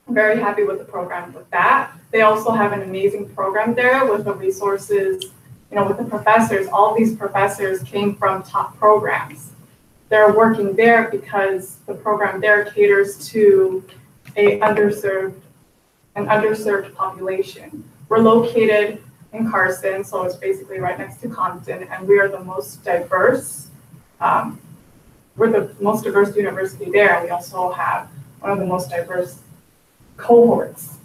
I'm very happy with the program with that. They also have an amazing program there with the resources, with the professors. All these professors came from top programs. They're working there because the program there caters to an underserved population. We're located in Carson, so it's basically right next to Compton, and we are the most diverse. We're the most diverse university there, and we also have one of the most diverse cohorts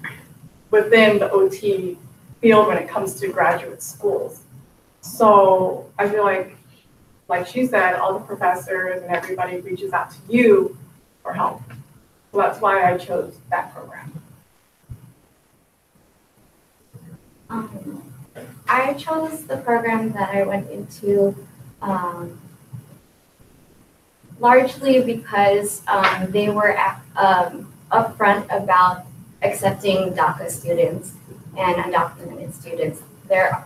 within the OT field when it comes to graduate schools. So I feel like she said, all the professors and everybody reaches out to you for help. So that's why I chose that program. I chose the program that I went into largely because they were upfront about accepting DACA students and undocumented students. There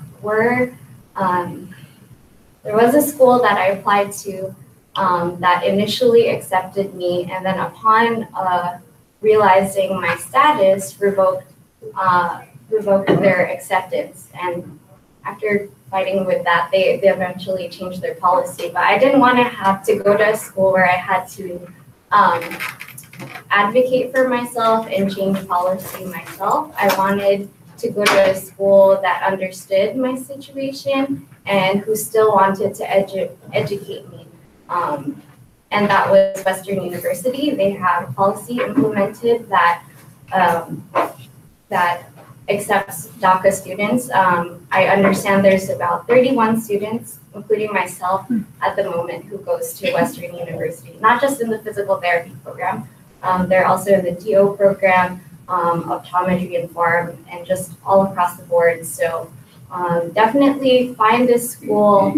was a school that I applied to that initially accepted me, and then upon realizing my status, revoked their acceptance. And after fighting with that, they eventually changed their policy. But I didn't want to have to go to a school where I had to advocate for myself and change policy myself. I wanted to go to a school that understood my situation and who still wanted to educate me. And that was Western University. They have a policy implemented that accepts DACA students. I understand there's about 31 students, including myself, at the moment who goes to Western University, not just in the physical therapy program. They're also in the DO program, optometry and pharm, and just all across the board. So definitely find a school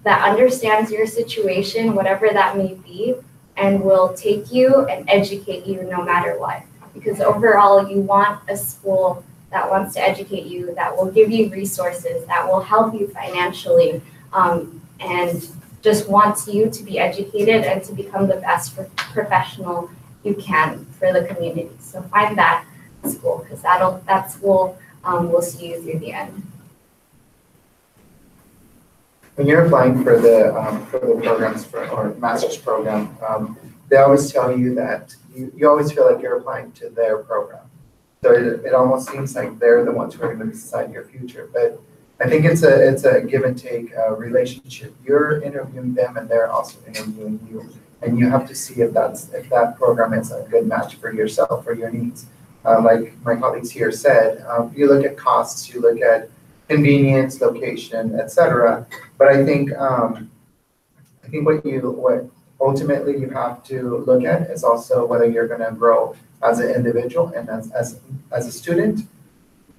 that understands your situation, whatever that may be, and will take you and educate you no matter what. Because overall, you want a school that wants to educate you, that will give you resources, that will help you financially, and just wants you to be educated and to become the best professional you can for the community. So find that school, because that school will see you through the end. When you're applying for the programs or master's program, they always tell you that you always feel like you're applying to their program. So it almost seems like they're the ones who are going to decide your future. But I think it's a give and take relationship. You're interviewing them and they're also interviewing you. And you have to see if that program is a good match for yourself or your needs. Like my colleagues here said, you look at costs, you look at convenience, location, etc. But I think what ultimately you have to look at is also whether you're going to grow as an individual and as a student,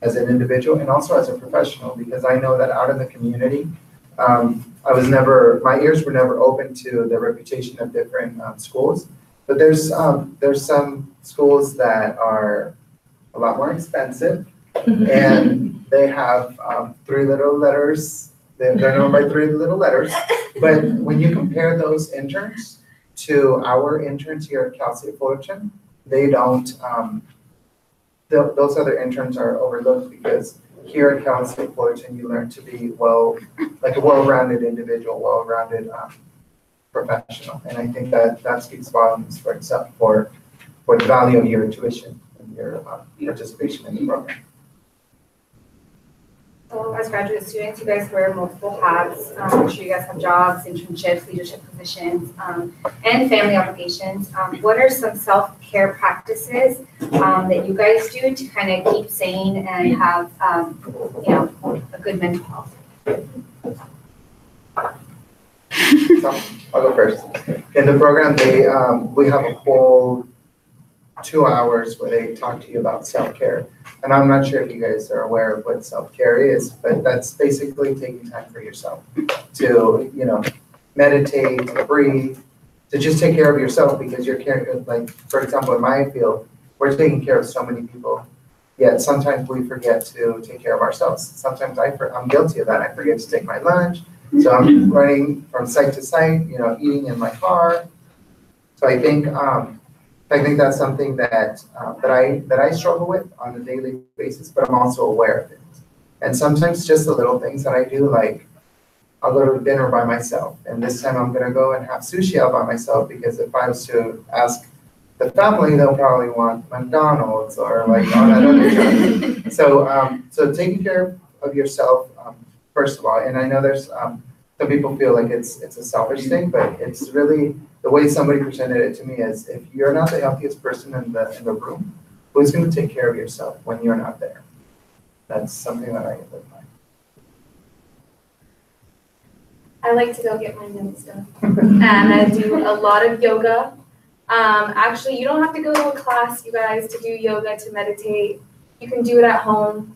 as an individual, and also as a professional. Because I know that out in the community, my ears were never open to the reputation of different schools. But there's some schools that are a lot more expensive, and they have 3 little letters. They're known by 3 little letters. But when you compare those interns to our interns here at Cal State Fullerton, they don't. Those other interns are overlooked because here at Cal State Fullerton, you learn to be a well-rounded individual, well-rounded professional. And I think that speaks volumes for itself for the value of your tuition and your participation in the program. So as graduate students, you guys wear multiple hats. I'm sure you guys have jobs, internships, leadership positions, and family obligations. What are some self-care practices that you guys do to kind of keep sane and have, a good mental health? So, I'll go first. In the program, we have a whole 2 hours where they talk to you about self-care. And I'm not sure if you guys are aware of what self-care is, but that's basically taking time for yourself to, meditate, to breathe, to just take care of yourself, because you're caring, like, for example, in my field, we're taking care of so many people. Yet sometimes we forget to take care of ourselves. Sometimes I'm guilty of that. I forget to take my lunch. So I'm running from site to site, eating in my car. So I think that's something that I struggle with on a daily basis, but I'm also aware of it. And sometimes just the little things that I do, like I'll go to dinner by myself, and this time I'm gonna go and have sushi out by myself, because if I was to ask the family, they'll probably want McDonald's or like all that other junk. So taking care of yourself, first of all, and I know there's some people feel like it's a selfish thing, but it's really the way somebody presented it to me is, if you're not the healthiest person in the room, who's going to take care of yourself when you're not there? That's something that I live by. I like to go get my nails done, and I do a lot of yoga. Actually, you don't have to go to a class, you guys, to do yoga, to meditate. You can do it at home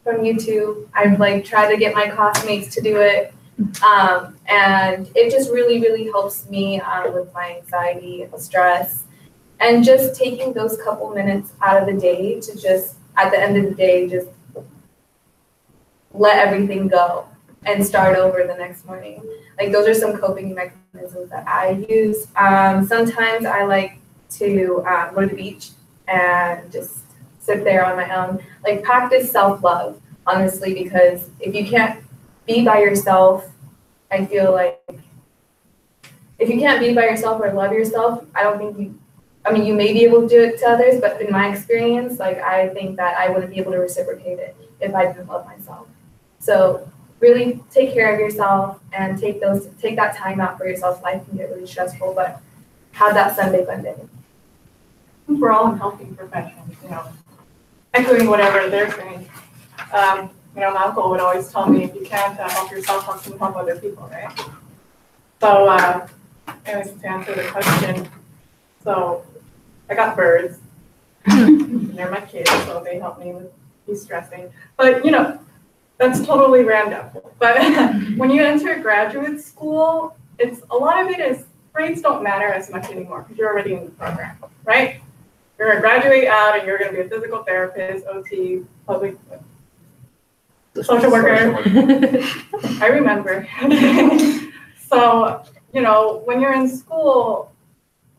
from YouTube. I've tried to get my classmates to do it. And it just really, really helps me with my anxiety and stress. And just taking those couple minutes out of the day to just, at the end of the day, just let everything go and start over the next morning. Those are some coping mechanisms that I use. Sometimes I like to go to the beach and just sit there on my own. Practice self-love, honestly, because if you can't be by yourself, I feel like if you can't be by yourself or love yourself, I don't think you may be able to do it to others, but in my experience, I think that I wouldn't be able to reciprocate it if I didn't love myself. So really take care of yourself and take that time out for yourself. Life can get really stressful, but have that Sunday fun day. We're all in healthy professions, echoing whatever they're saying. My uncle would always tell me, if you can't help yourself, how can you help other people, right? So, anyways, to answer the question, so I got birds. They're my kids, so they help me with de-stressing. But, that's totally random. But when you enter graduate school, a lot of it is grades don't matter as much anymore, because you're already in the program, right? You're going to graduate out and you're going to be a physical therapist, OT, public social worker. I remember. So, when you're in school,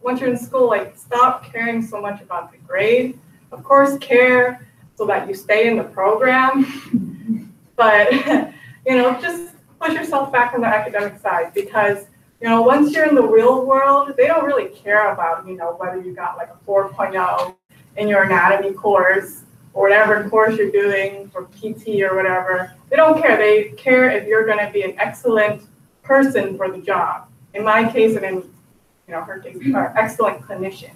once you're in school, stop caring so much about the grade. Of course, care so that you stay in the program. But, just push yourself back on the academic side, because, once you're in the real world, they don't really care about, whether you got a 4.0 in your anatomy course, or whatever course you're doing for PT or whatever. They don't care. They care if you're going to be an excellent person for the job. In my case, and in her case, are excellent clinician.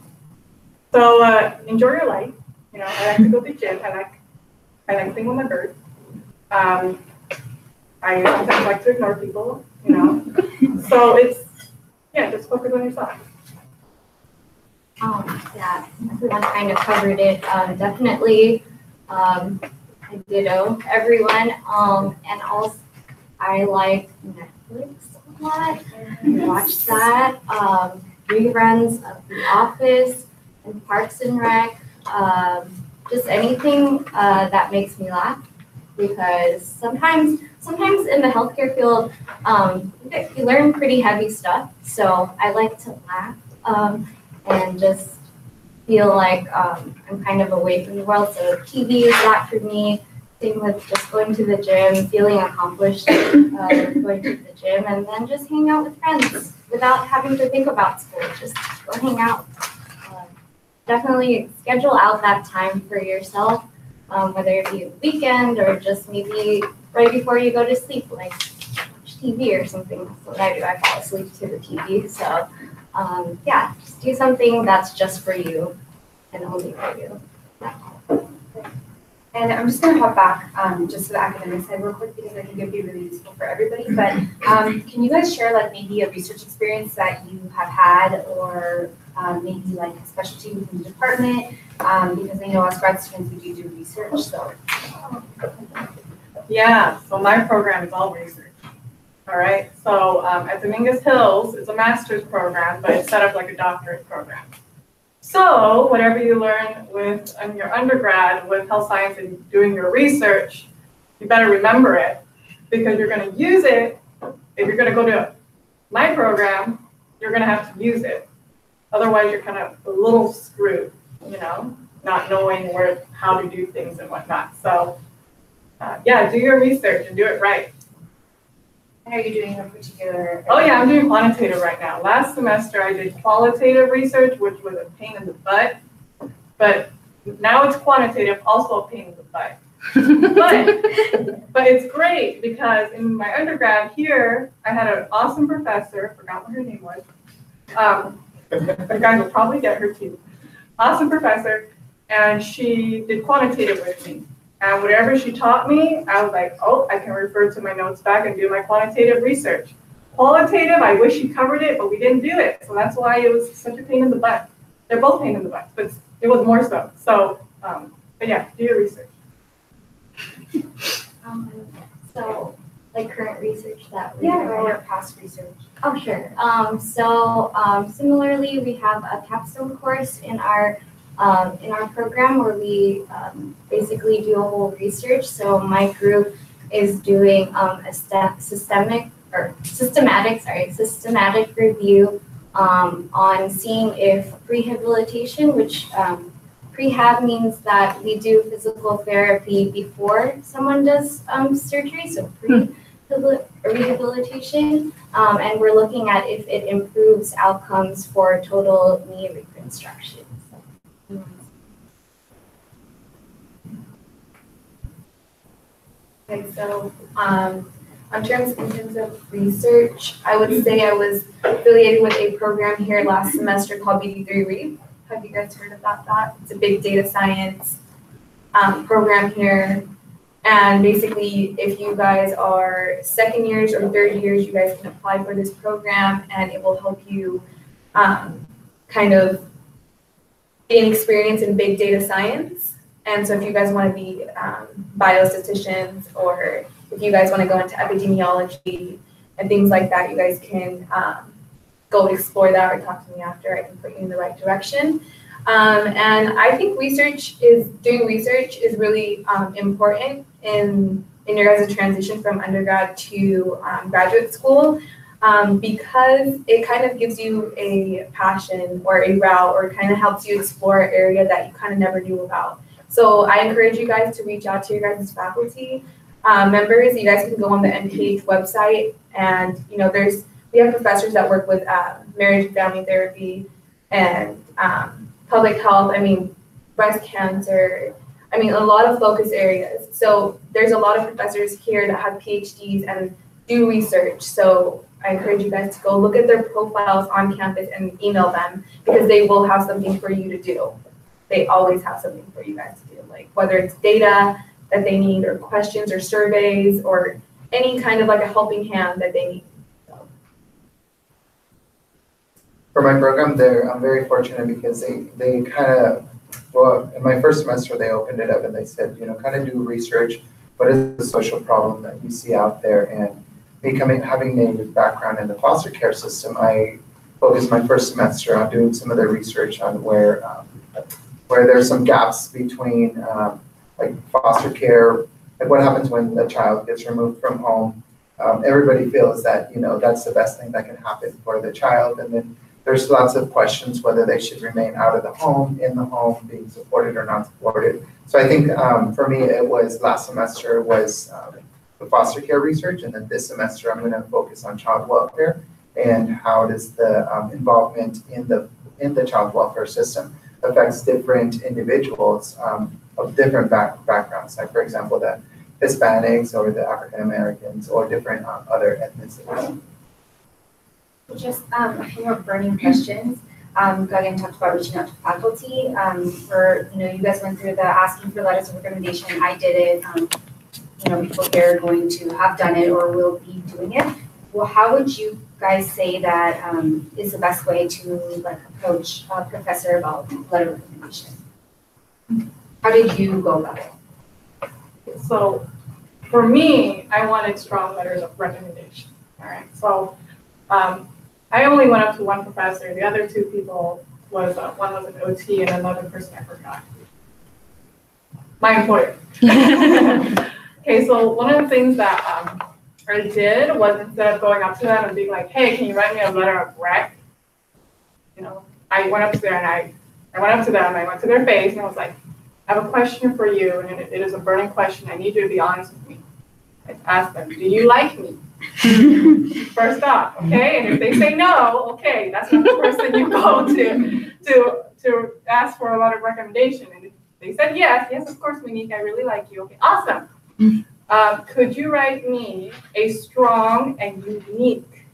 So enjoy your life. I like to go to the gym. I like playing with my bird. I sometimes like to ignore people. So just focus on yourself. Yeah, everyone kind of covered it. Definitely, I ditto everyone. And also, I like Netflix a lot. I watch that. Reruns of The Office and Parks and Rec. Just anything that makes me laugh, because sometimes in the healthcare field, you learn pretty heavy stuff. So I like to laugh. And just feel like I'm kind of away from the world. So TV is that for me. Same with just going to the gym, feeling accomplished going to the gym, and then just hang out with friends without having to think about school. Just go hang out. Definitely schedule out that time for yourself. whether it be a weekend or just maybe right before you go to sleep, like watch TV or something. That's what I do. I fall asleep to the TV. So yeah, just do something that's just for you and only for you. And I'm just gonna hop back just to the academic side real quick because I think it'd be really useful for everybody. But can you guys share like maybe a research experience that you have had or maybe like a specialty within the department? Because I know as grad students we do research, so. Yeah, so my program is all research. All right, so at Dominguez Hills, it's a master's program, but it's set up like a doctorate program. So whatever you learn with your undergrad with health science and doing your research, you better remember it because you're going to use it. If you're going to go to my program, you're going to have to use it. Otherwise, you're kind of a little screwed, you know, not knowing how to do things and whatnot. So yeah, do your research and do it right. Are you doing a particular? Oh yeah, I'm doing quantitative right now. Last semester I did qualitative research, which was a pain in the butt, but now it's quantitative, also a pain in the butt. but it's great because in my undergrad here, I had an awesome professor, forgot what her name was. The guys will probably get her too. Awesome professor, and she did quantitative with me. And whatever she taught me, I was like, oh, I can refer to my notes back and do my quantitative research. Qualitative, I wish she covered it, but we didn't do it. So that's why it was such a pain in the butt. They're both pain in the butt, but it was more so. So, but yeah, do your research. So, like current research that we or past research. Oh, sure. Similarly, we have a capstone course in our program where we basically do a whole research. So my group is doing a systematic review on seeing if rehabilitation, which prehab means that we do physical therapy before someone does surgery, so rehabilitation, and we're looking at if it improves outcomes for total knee reconstruction. Okay, so in terms of research, I would say I was affiliated with a program here last semester called BD3 REAP. Have you guys heard about that? It's a big data science program here. And basically, if you guys are second years or third years, you guys can apply for this program and it will help you kind of gain experience in big data science. And so if you guys want to be biostatisticians or if you guys want to go into epidemiology and things like that, you guys can go explore that or talk to me after. I can put you in the right direction. And I think doing research is really important in your guys' transition from undergrad to graduate school because it kind of gives you a passion or a route or kind of helps you explore an area that you kind of never knew about. So I encourage you guys to reach out to your guys' faculty members. You guys can go on the MPH website and, you know, we have professors that work with marriage and family therapy and public health, breast cancer, a lot of focus areas. So there's a lot of professors here that have PhDs and do research. So I encourage you guys to go look at their profiles on campus and email them because they will have something for you to do. They always have something for you guys to do, like whether it's data that they need or questions or surveys or any kind of like a helping hand that they need. So. For my program there, I'm very fortunate because they kind of, well, in my first semester, they opened it up and they said, you know, kind of do research. What is the social problem that you see out there? And having a background in the foster care system, I focused my first semester on doing some of the research on where there's some gaps between like foster care, like what happens when the child gets removed from home. Everybody feels that, you know, that's the best thing that can happen for the child. And then there's lots of questions whether they should remain out of the home, in the home, being supported or not supported. So I think for me, it was last semester was the foster care research. And then this semester, I'm going to focus on child welfare and how does the involvement in the child welfare system affects different individuals of different backgrounds. Like for example, the Hispanics or the African Americans or different other ethnicities. Just a few more burning questions. Gagan talked about reaching out to faculty. You guys went through the asking for letters of recommendation. I did it. People here are going to have done it or will be doing it. Well, how would you guys say that is the best way to like approach a professor about letter of recommendation? How did you go about it? So for me, I wanted strong letters of recommendation. All right. So I only went up to one professor. The other two people was one was an OT and another person I forgot. My employer. Okay, so one of the things that I did was instead of going up to them and being like, "Hey, can you write me a letter of rec?" I went up to there and I went up to them. I went to their face and I was like, "I have a question for you, and it is a burning question. I need you to be honest with me." I asked them, "Do you like me?" First off, okay, and if they say no, okay, that's not the person you go to ask for a letter of recommendation. And if they said yes, of course, Monique, I really like you. Okay, awesome. Could you write me a strong and unique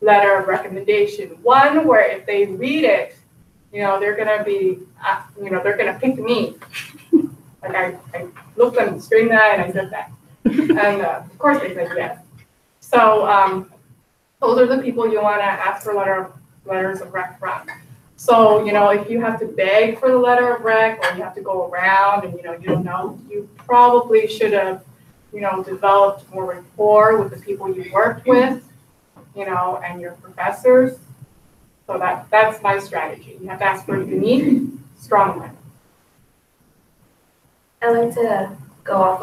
letter of recommendation? One where if they read it, they're gonna be, they're gonna pick me. Like I looked them straight in the eye and I said that, and of course they said yes. So those are the people you want to ask for letters of rec from. So, if you have to beg for the letter of rec or you have to go around and, you don't know, you probably should have, developed more rapport with the people you worked with, and your professors. So that's my strategy. You have to ask for a unique, strong letter. I like to go off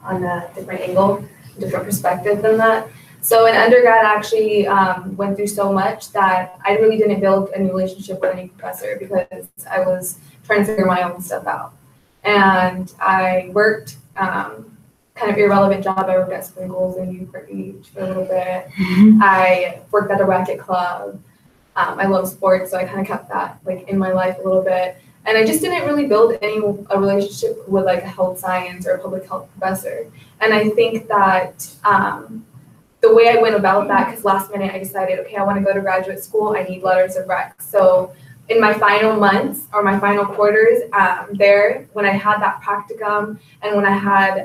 on a different angle, different perspective than that. So in undergrad, I actually went through so much that I really didn't build any relationship with any professor because I was trying to figure my own stuff out. And I worked kind of irrelevant job. I worked at Sprinkles in Newport Beach for a little bit. I worked at a racket club. I love sports, so I kind of kept that like in my life a little bit. And I just didn't really build a relationship with like a health science or a public health professor. And I think that the way I went about that, because last minute I decided, okay, I want to go to graduate school, I need letters of rec. So in my final months or my final quarters when I had that practicum and when I had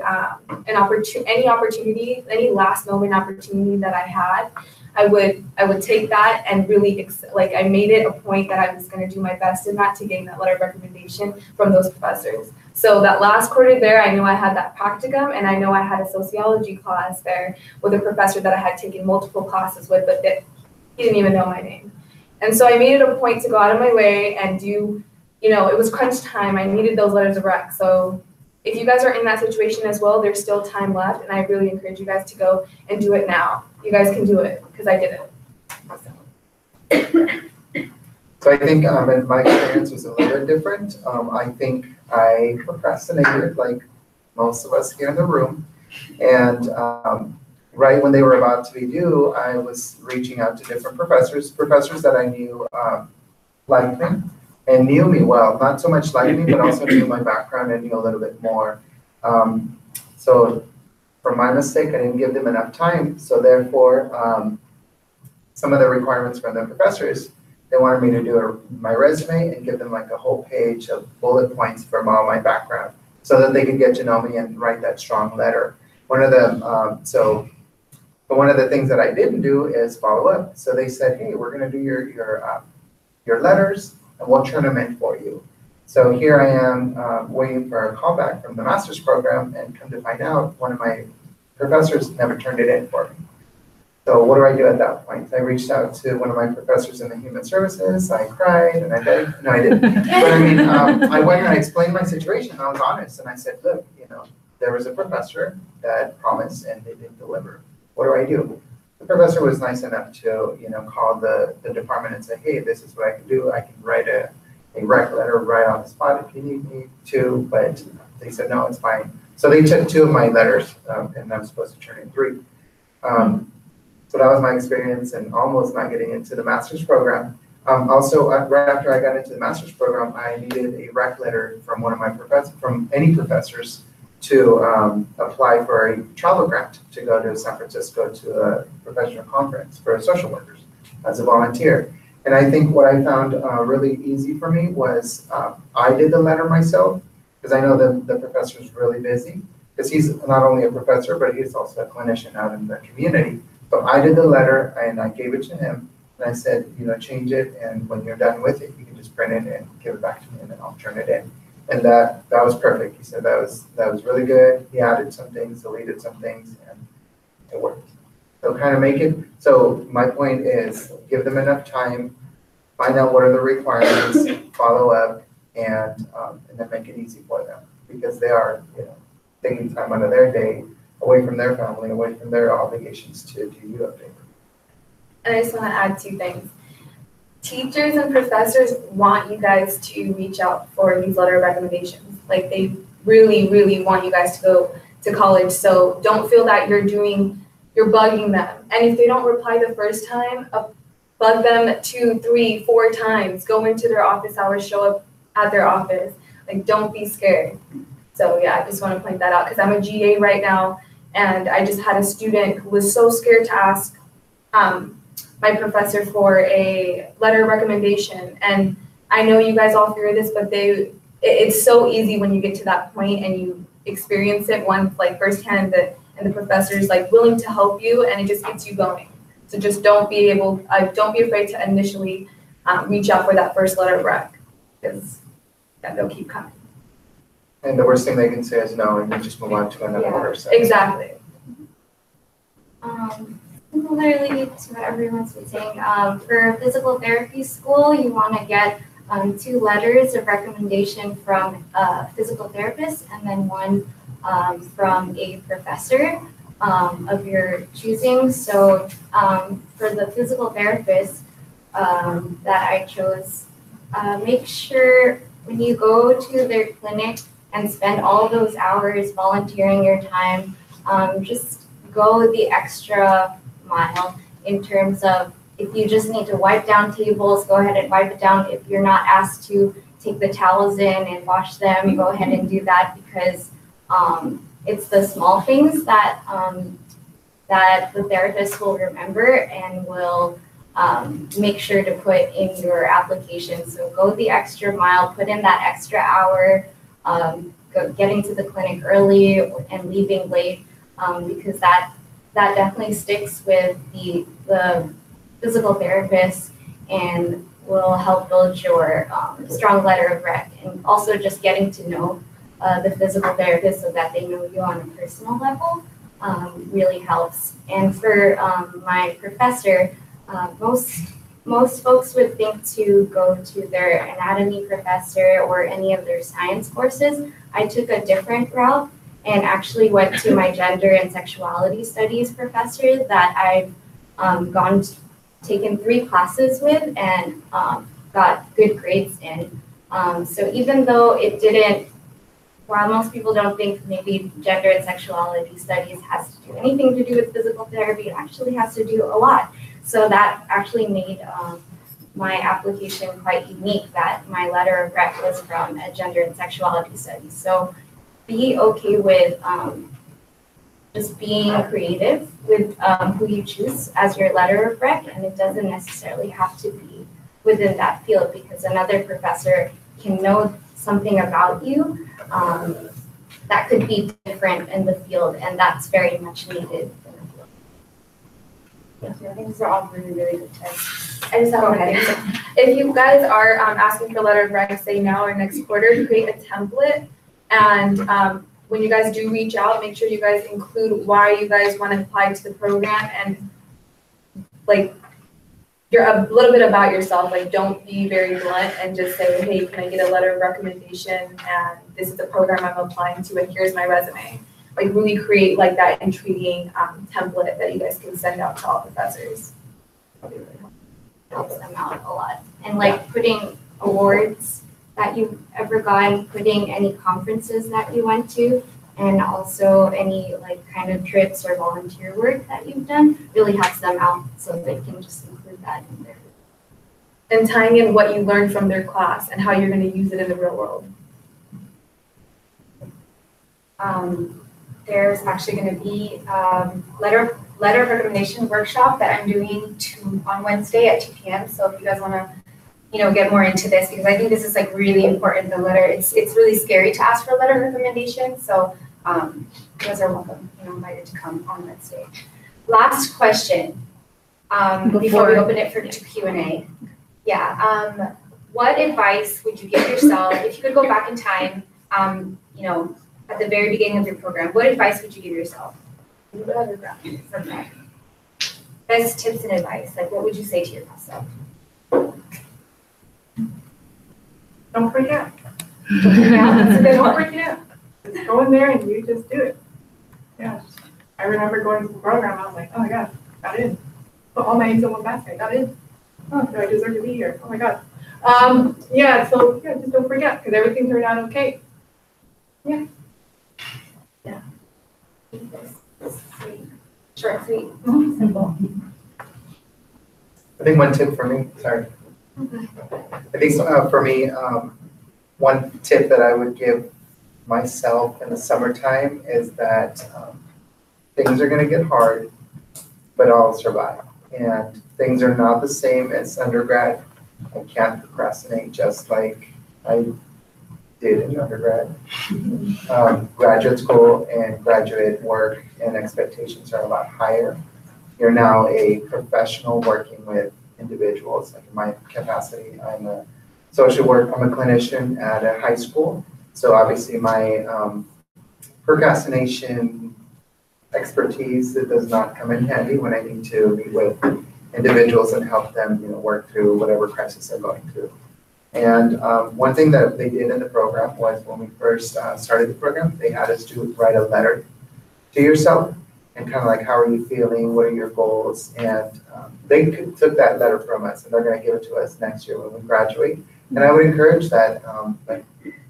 any opportunity, any last moment opportunity that I had, I would take that and really, I made it a point that I was going to do my best in that to gain that letter of recommendation from those professors. So that last quarter there, I knew I had that practicum and I know I had a sociology class there with a professor that I had taken multiple classes with, but he didn't even know my name. And so I made it a point to go out of my way and do, it was crunch time. I needed those letters of rec. So if you guys are in that situation as well, there's still time left. And I really encourage you guys to go and do it now. You guys can do it because I did it. So I think my experience was a little bit different. I think I procrastinated like most of us here in the room. And right when they were about to be due, I was reaching out to different professors that I knew liked me and knew me well. Not so much liked me, but also knew my background and knew a little bit more. So for my mistake, I didn't give them enough time. So therefore, some of the requirements from the professors, they wanted me to do my resume and give them like a whole page of bullet points from all my background so that they could get to know me and write that strong letter. One of the things that I didn't do is follow up. So they said, hey, we're going to do your letters and we'll turn them in for you. So here I am waiting for a callback from the master's program, and come to find out one of my professors never turned it in for me. So what do I do at that point? I reached out to one of my professors in the human services. I cried and I begged. No, I didn't. But I mean, I went and I explained my situation. I was honest and I said, look, there was a professor that promised and they didn't deliver. What do I do? The professor was nice enough to, call the department and say, hey, this is what I can do. I can write a rec letter right on the spot if you need me to, but they said, no, it's fine. So they took 2 of my letters and I'm supposed to turn in 3. So that was my experience and almost not getting into the master's program. Also, right after I got into the master's program, I needed a rec letter from one of my from any professors to apply for a travel grant to go to San Francisco to a professional conference for social workers as a volunteer. And I think what I found really easy for me was I did the letter myself, because I know the professor is really busy, because he's not only a professor, but he's also a clinician out in the community. So I did the letter and I gave it to him. And I said, change it, and when you're done with it, you can just print it and give it back to me, and then I'll turn it in. And that was perfect. He said that was really good. He added some things, deleted some things, and it worked. So kind of make it. So my point is, give them enough time, find out what are the requirements, follow up, and then make it easy for them, because they are taking time out of their day, away from their family, away from their obligations to do you a favor. And I just want to add 2 things. Teachers and professors want you guys to reach out for these letter of recommendations. Like, they really, really want you guys to go to college. So don't feel that you're bugging them. And if they don't reply the first time, bug them 2, 3, 4 times. Go into their office hours, show up at their office. Like, don't be scared. So yeah, I just want to point that out, because I'm a GA right now, and I just had a student who was so scared to ask my professor for a letter of recommendation. And I know you guys all fear this, but it's so easy when you get to that point and you experience it once, like firsthand, and the professor is like willing to help you, and it just gets you going. So just don't be afraid to initially reach out for that first letter of rec, because they'll keep coming. And the worst thing they can say is no, and you just move on to another person. Exactly. Similarly to what everyone's been saying, for physical therapy school, you want to get 2 letters of recommendation from a physical therapist, and then 1 from a professor of your choosing. So for the physical therapist that I chose, make sure when you go to their clinic and spend all those hours volunteering your time, just go the extra mile in terms of, if you just need to wipe down tables, go ahead and wipe it down. If you're not asked to take the towels in and wash them, go ahead and do that, because it's the small things that that the therapist will remember and will make sure to put in your application. So go the extra mile, put in that extra hour, getting to the clinic early and leaving late, because that definitely sticks with the physical therapist and will help build your strong letter of rec. And also just getting to know the physical therapist so that they know you on a personal level really helps. And for my professor, most folks would think to go to their anatomy professor or any of their science courses. I took a different route and actually went to my gender and sexuality studies professor that I've taken 3 classes with and got good grades in. So even though it didn't, while most people don't think maybe gender and sexuality studies has to do anything to do with physical therapy, it actually has to do a lot. So that actually made my application quite unique, that my letter of rec was from a gender and sexuality studies. So be okay with just being creative with who you choose as your letter of rec, and it doesn't necessarily have to be within that field, because another professor can know something about you that could be different in the field, and that's very much needed in the field. Yeah, I think these are all really, really good tips. I just have one thing. If you guys are asking for letter of rec, say now or next quarter, create a template. And when you guys do reach out, make sure you guys include why you guys want to apply to the program, and like you're a little bit about yourself. Like, don't be very blunt and just say, hey, can I get a letter of recommendation? And this is the program I'm applying to, and here's my resume. Like, really create like that intriguing template that you guys can send out to all professors. Probably really helps them out a lot. And like putting awards that you've ever gotten, putting any conferences that you went to, and also any like kind of trips or volunteer work that you've done really helps them out, so they can just include that in there. and tying in what you learned from their class and how you're going to use it in the real world? There's actually going to be letter of recommendation workshop that I'm doing on Wednesday at 2 p.m. So if you guys want to, get more into this, because I think this is like really important. The letter, it's really scary to ask for a letter of recommendation. So you guys are welcome, invited to come on Wednesday. Last question before we open it for Q&A. Yeah. What advice would you give yourself if you could go back in time? At the very beginning of your program, what advice would you give yourself? From that. Best tips and advice. Like, what would you say to your past self? Don't freak out. Don't freak out. Just go in there and you just do it. Yeah. I remember going to the program. I was like, oh my God, got in. Put all my eggs in one basket. Got in. Oh, do I deserve to be here? Oh my God. Just don't freak out because everything turned out okay. Yeah. Yeah. Sweet. Short, sweet, simple. I think one tip for me, sorry. I think for me, one tip that I would give myself in the summertime is that things are going to get hard, but I'll survive. And things are not the same as undergrad. I can't procrastinate just like I did in undergrad. Graduate school and graduate work and expectations are a lot higher. You're now a professional working with individuals. Like in my capacity, I'm a social worker, I'm a clinician at a high school. So obviously my procrastination expertise, it does not come in handy when I need to meet with individuals and help them, work through whatever crisis they're going through. And one thing that they did in the program was when we first started the program, they had us to write a letter to yourself and kind of like, how are you feeling? What are your goals? And they took that letter from us and they're going to give it to us next year when we graduate. And I would encourage that, like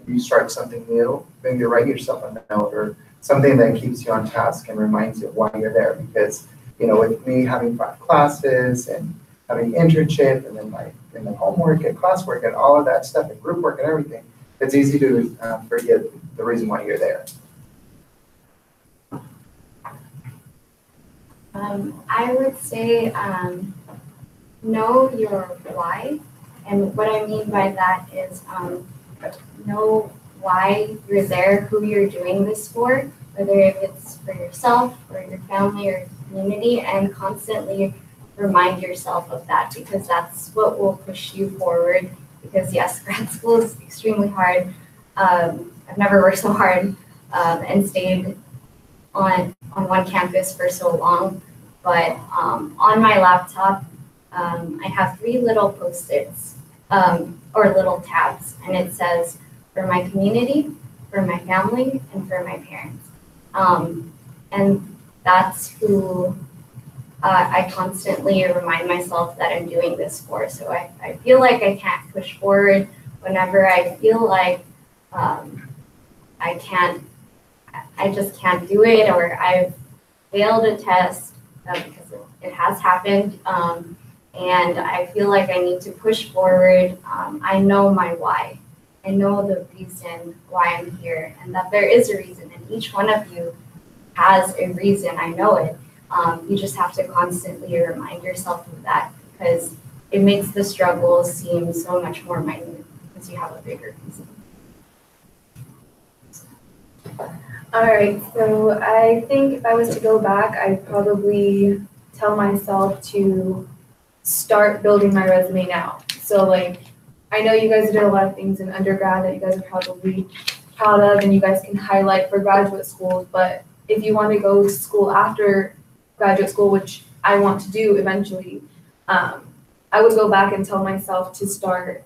you start something new, maybe write yourself a note or something that keeps you on task and reminds you of why you're there. Because, with me having 5 classes and having internship and then the homework and classwork and all of that stuff and group work and everything, it's easy to forget the reason why you're there. I would say know your why. And what I mean by that is know why you're there, who you're doing this for, whether if it's for yourself or your family or community, and constantly remind yourself of that, because that's what will push you forward. Because yes, grad school is extremely hard. I've never worked so hard and stayed on one campus for so long. But on my laptop, I have 3 little Post-its or little tabs, and it says for my community, for my family, and for my parents. And that's who I constantly remind myself that I'm doing this for. So I feel like I can't push forward whenever I feel like I just can't do it, or I've failed a test because it has happened. And I feel like I need to push forward. I know my why. I know the reason why I'm here, and that there is a reason, and each one of you has a reason. I know it. You just have to constantly remind yourself of that, because it makes the struggle seem so much more minute because you have a bigger reason. All right, so I think if I was to go back, I'd probably tell myself to start building my resume now. So like, I know you guys did a lot of things in undergrad that you guys are probably proud of and you guys can highlight for graduate schools, but if you want to go to school after graduate school, which I want to do eventually, I would go back and tell myself to start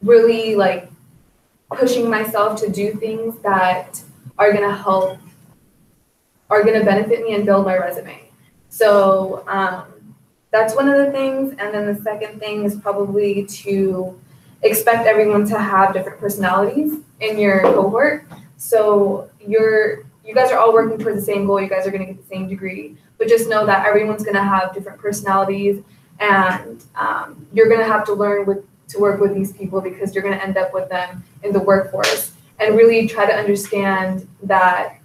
really like pushing myself to do things that are going to help, are going to benefit me and build my resume. So that's one of the things. And then the second thing is probably to expect everyone to have different personalities in your cohort. So you guys are all working towards the same goal. You guys are going to get the same degree, but just know that everyone's going to have different personalities and you're going to have to learn to work with these people because you're going to end up with them in the workforce, and really try to understand that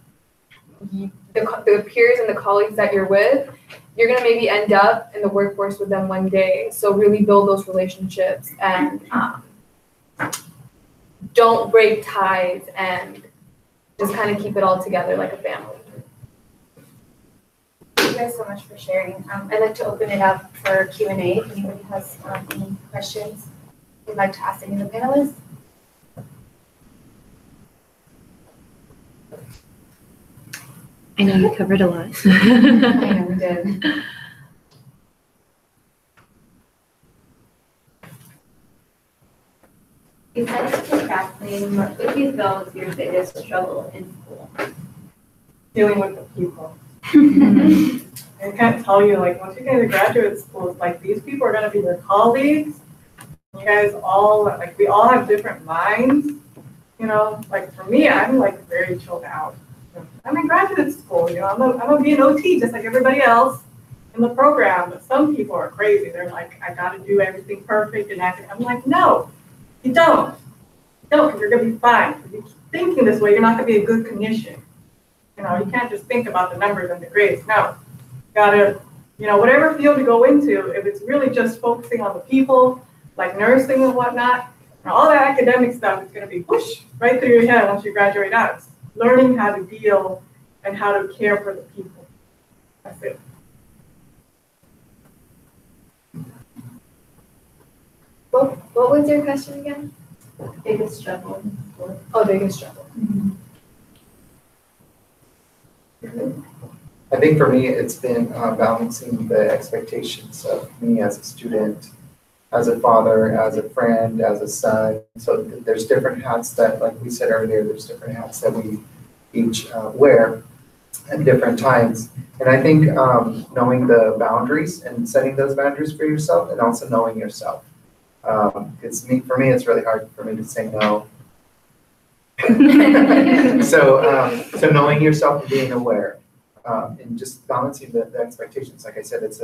the peers and the colleagues that you're with, you're going to maybe end up in the workforce with them one day. So really build those relationships and don't break ties, and just kind of keep it all together like a family. Thank you guys so much for sharing. I'd like to open it up for Q&A. If anybody has any questions they'd like to ask any of the panelists. I know you covered a lot. I know we did. Besides procrastinating, what would you feel is your biggest struggle in school? Dealing with the people. I can't tell you, like, once you get into graduate school, it's like these people are going to be your colleagues. You guys all, like, we all have different minds. You know, like for me, I'm like very chilled out. I'm in graduate school, you know, I'm gonna be an OT just like everybody else in the program. But some people are crazy. They're like, I gotta do everything perfect and act. I'm like, no, you don't. You don't, because you're gonna be fine. If you keep thinking this way, you're not gonna be a good clinician. You know, you can't just think about the numbers and the grades. No, you gotta, you know, whatever field you go into, if it's really just focusing on the people, like nursing and whatnot, and all that academic stuff is gonna be whoosh right through your head once you graduate out. It's learning how to deal and how to care for the people. That's it. What was your question again? Biggest struggle in school. Oh, biggest struggle. I think for me, it's been balancing the expectations of me as a student, as a father, as a friend, as a son. So there's different hats that, like we said earlier, there's different hats that we each wear at different times. And I think knowing the boundaries and setting those boundaries for yourself, and also knowing yourself. For me, it's really hard for me to say no. So knowing yourself and being aware. And just balancing the expectations. Like I said, it's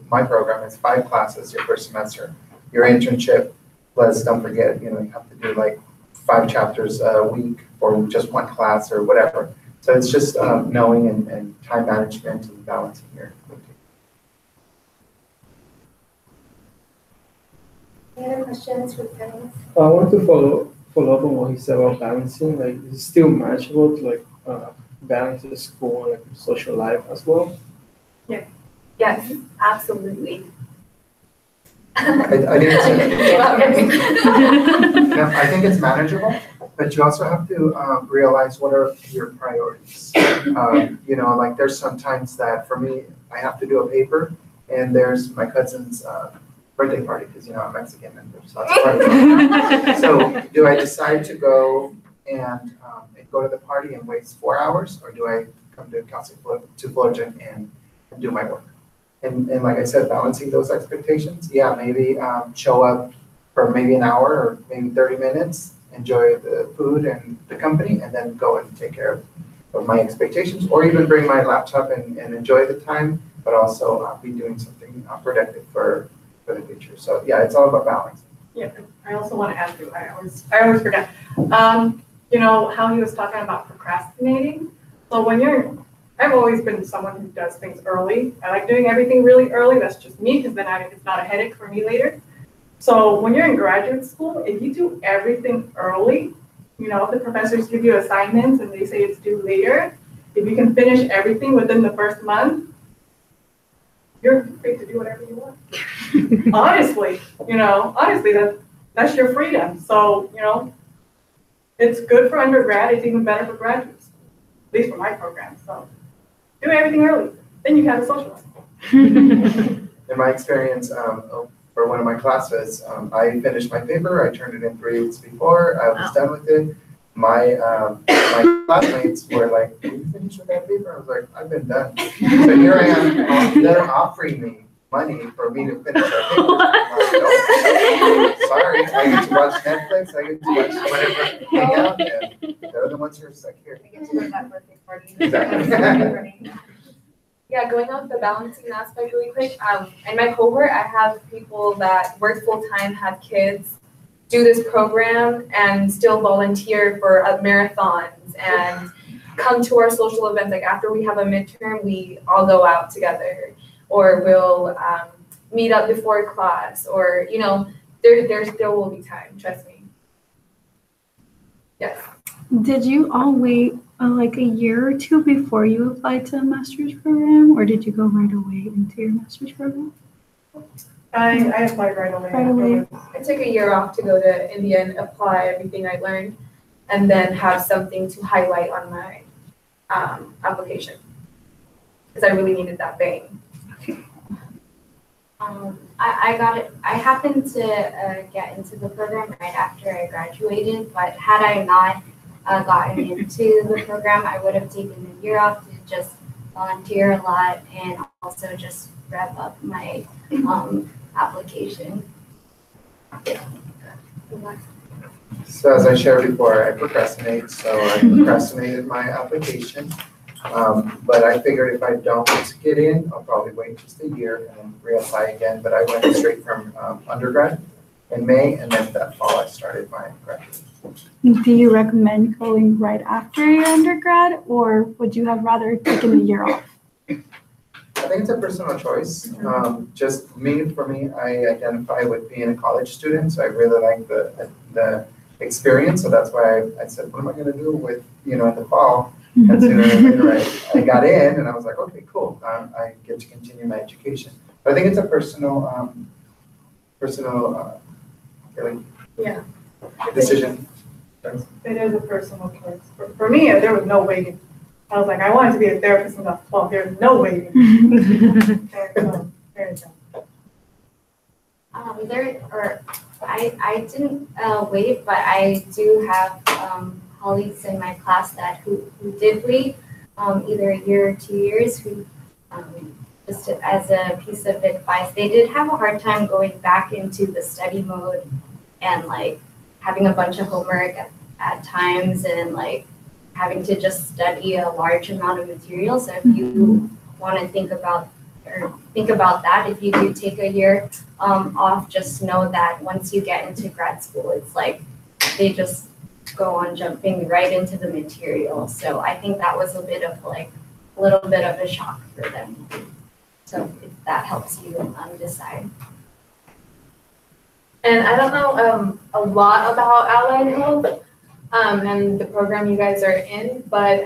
my program is 5 classes your first semester. Your internship, plus don't forget, you know, you have to do like 5 chapters a week for just 1 class or whatever. So it's just knowing and time management and balancing your. Any other questions for the panelists? I want to follow up on what he said about balancing. Like, is it still manageable to balance the school and social life as well? Yeah. Yes, absolutely. I think it's manageable, but you also have to realize what are your priorities. You know, like there's sometimes that for me, I have to do a paper, and there's my cousin's birthday party, because, you know, I'm Mexican and there's lots of parties. So do I decide to go and go to the party and waste 4 hours, or do I come to Cal State Fullerton and do my work? And like I said, balancing those expectations, yeah, maybe show up for maybe an hour or maybe 30 minutes, enjoy the food and the company, and then go and take care of my expectations, or even bring my laptop and enjoy the time, but also be doing something productive for the future. So yeah, it's all about balance. Yeah, I also want to ask you, I always forget. You know, how he was talking about procrastinating. So I've always been someone who does things early. I like doing everything really early. That's just me, because then it's not a headache for me later. So when you're in graduate school, if you do everything early, you know, if the professors give you assignments and they say it's due later, if you can finish everything within the first month, you're free to do whatever you want. Honestly, that's your freedom. So, you know, it's good for undergrad. It's even better for graduate school, at least for my program. So do everything early. Then you have a social life. In my experience, for one of my classes, I finished my paper. I turned it in 3 weeks before. I was done with it. My classmates were like, "Did you finish with that paper?" I was like, "I've been done." So here I am. They're offering me money for me to finish our paper. I'm like, "No, sorry, I get to watch Netflix. I get to watch whatever, hang out, and they're the ones who are stuck here." I get to go to that birthday party. Exactly. You Yeah, going off the balancing aspect really quick. In my cohort, I have people that work full-time, have kids, do this program, and still volunteer for marathons and come to our social events. Like after we have a midterm, we all go out together, or we'll meet up before class, or there still will be time. Trust me. Yes. Did you all wait like a year or two before you applied to a master's program, or did you go right away into your master's program? I applied right away. Right away. I took a year off to go to India and apply everything I learned, and then have something to highlight on my application, because I really needed that bang. I got it. I happened to get into the program right after I graduated, but had I not gotten into the program, I would have taken a year off to just volunteer a lot and also just wrap up my application. So as I shared before, I procrastinate, so I procrastinated my application. But I figured if I don't get in, I'll probably wait just a year and reapply again. But I went straight from undergrad in May, and then that fall I started my graduate. Do you recommend going right after your undergrad, or would you have rather taken a year off? I think it's a personal choice. Just for me, I identify with being a college student, so I really like the experience. So that's why I said, what am I going to do with, in the fall? And sooner or later, I got in, and I was like, okay, cool. I get to continue my education. But I think it's a personal decision. It is a personal choice. For me, there was no waiting. I was like, I wanted to be a therapist when I was 12. There's no waiting. I didn't wait, but I do have colleagues in my class who did wait either a year or 2 years, who just as a piece of advice, they did have a hard time going back into the study mode and like having a bunch of homework at times and like having to just study a large amount of material. So if you want to think about that, if you do take a year off, just know that once you get into grad school, it's like they just go on jumping right into the material. So I think that was a little bit of a shock for them. So if that helps you decide. And I don't know a lot about allied health and the program you guys are in, but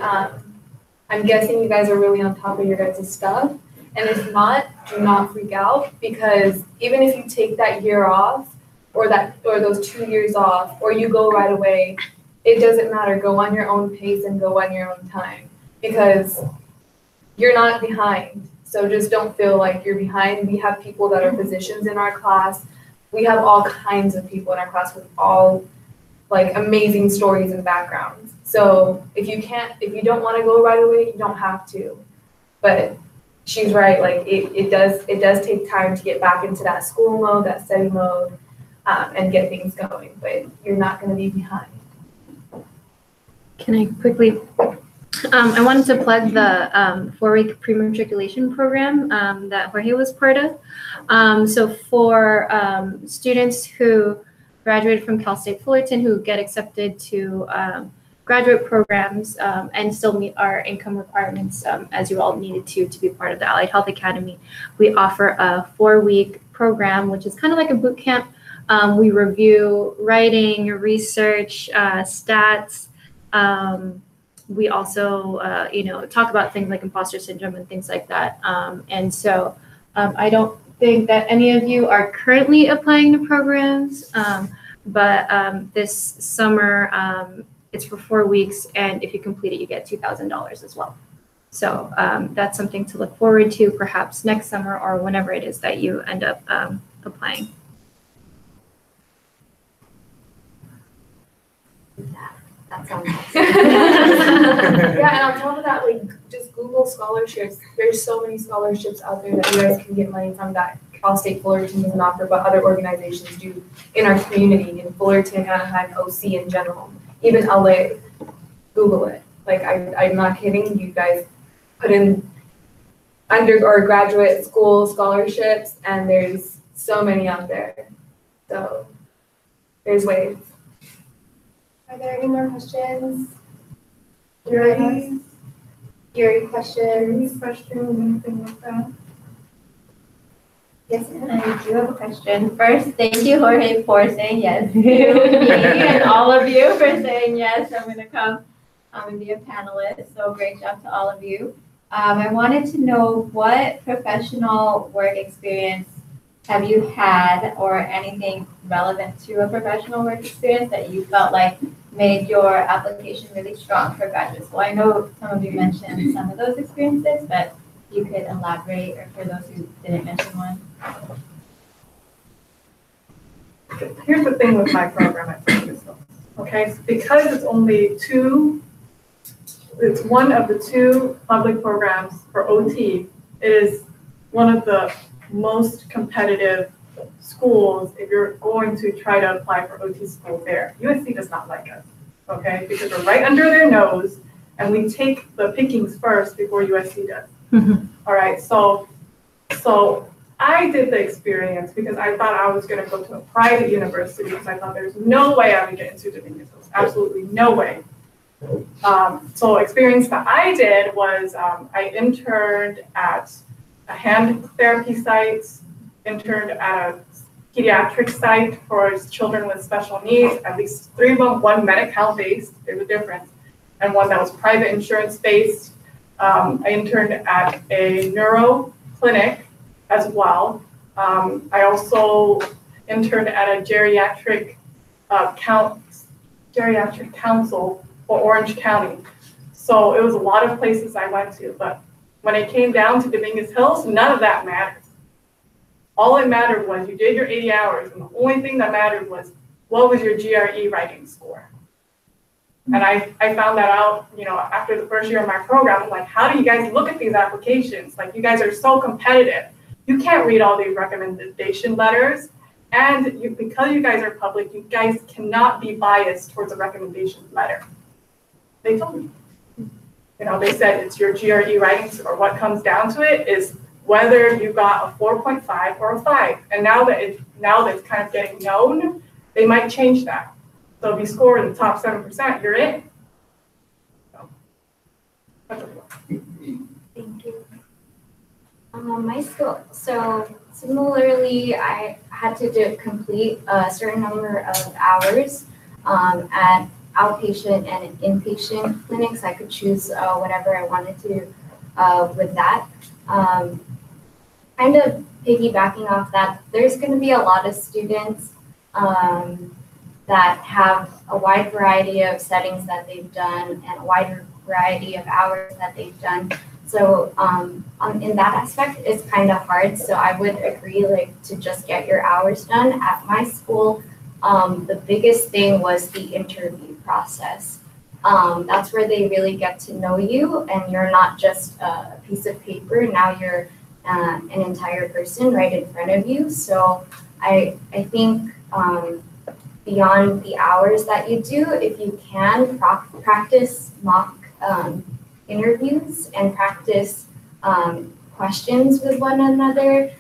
I'm guessing you guys are really on top of your guys' stuff. And if not, do not freak out, because even if you take that year off or those 2 years off, or you go right away, it doesn't matter. Go on your own pace and go on your own time, because you're not behind. So just don't feel like you're behind. We have people that are physicians in our class. We have all kinds of people in our class with all like amazing stories and backgrounds. So if you don't want to go right away, you don't have to. But she's right, like it does take time to get back into that school mode, that study mode, and get things going, but you're not going to be behind. Can I quickly, I wanted to plug the 4-week pre-matriculation program that Jorge was part of. So for students who graduated from Cal State Fullerton who get accepted to graduate programs and still meet our income requirements, as you all needed to be part of the Allied Health Academy, we offer a 4-week program, which is kind of like a boot camp. We review writing, research, stats. We also, talk about things like imposter syndrome and things like that. And so I don't think that any of you are currently applying to programs, but this summer, it's for 4 weeks, and if you complete it, you get $2,000 as well. So that's something to look forward to, perhaps next summer or whenever it is that you end up applying. That sounds Yeah, and on top of that, like just Google scholarships. There's so many scholarships out there that you guys can get money from that Cal State Fullerton doesn't offer, but other organizations do in our community, in Fullerton, Anaheim, OC in general, even LA. Google it. Like I'm not kidding. You guys put in or graduate school scholarships, and there's so many out there. So there's ways. Are there any more questions? Any Your questions? questions, anything like that? Yes, ma'am. I do have a question. First, thank you, Jorge, for saying yes to me and all of you for saying yes. I'm going to come and be a panelist. So great job to all of you. I wanted to know what professional work experience have you had or anything relevant to a professional work experience that you felt like made your application really strong for graduate school? I know some of you mentioned some of those experiences, but you could elaborate, or for those who didn't mention one. Here's the thing with my program at Dominguez Hills, okay? Because it's only it's one of the 2 public programs for OT. It is one of the most competitive schools if you're going to try to apply for OT school there. USC does not like us, okay? Because we're right under their nose, and we take the pickings first before USC does. All right, so I did the experience because I thought I was going to go to a private university because I thought there's no way I would get into Dominguez Hills, absolutely no way. So experience that I did was I interned at a hand therapy site, interned at a pediatric site for children with special needs, at least 3 of them, one Medi-Cal based, there's a difference, and one that was private insurance based. I interned at a neuro clinic as well. I also interned at a geriatric council for Orange County. So it was a lot of places I went to, but when it came down to Dominguez Hills, none of that mattered. All it mattered was you did your 80 hours, and the only thing that mattered was what was your GRE writing score. And I found that out, after the first year of my program. I'm like, how do you guys look at these applications? Like, you guys are so competitive. You can't read all these recommendation letters. And because you guys are public, you guys cannot be biased towards a recommendation letter. They told me. They said it's your GRE writing score. What comes down to it is whether you got a 4.5 or a 5. And now that it's kind of getting known, they might change that. So if you score in the top 7%, you're in. Thank you. My school, so similarly, I had to complete a certain number of hours at outpatient and inpatient clinics. I could choose whatever I wanted to with that. Kind of piggybacking off that, there's going to be a lot of students that have a wide variety of settings that they've done and a wide variety of hours that they've done. So in that aspect, it's kind of hard. So I would agree, to just get your hours done. At my school, the biggest thing was the interview process. That's where they really get to know you, and you're not just a piece of paper. Now you're an entire person right in front of you. So I think beyond the hours that you do, if you can practice mock interviews and practice questions with one another,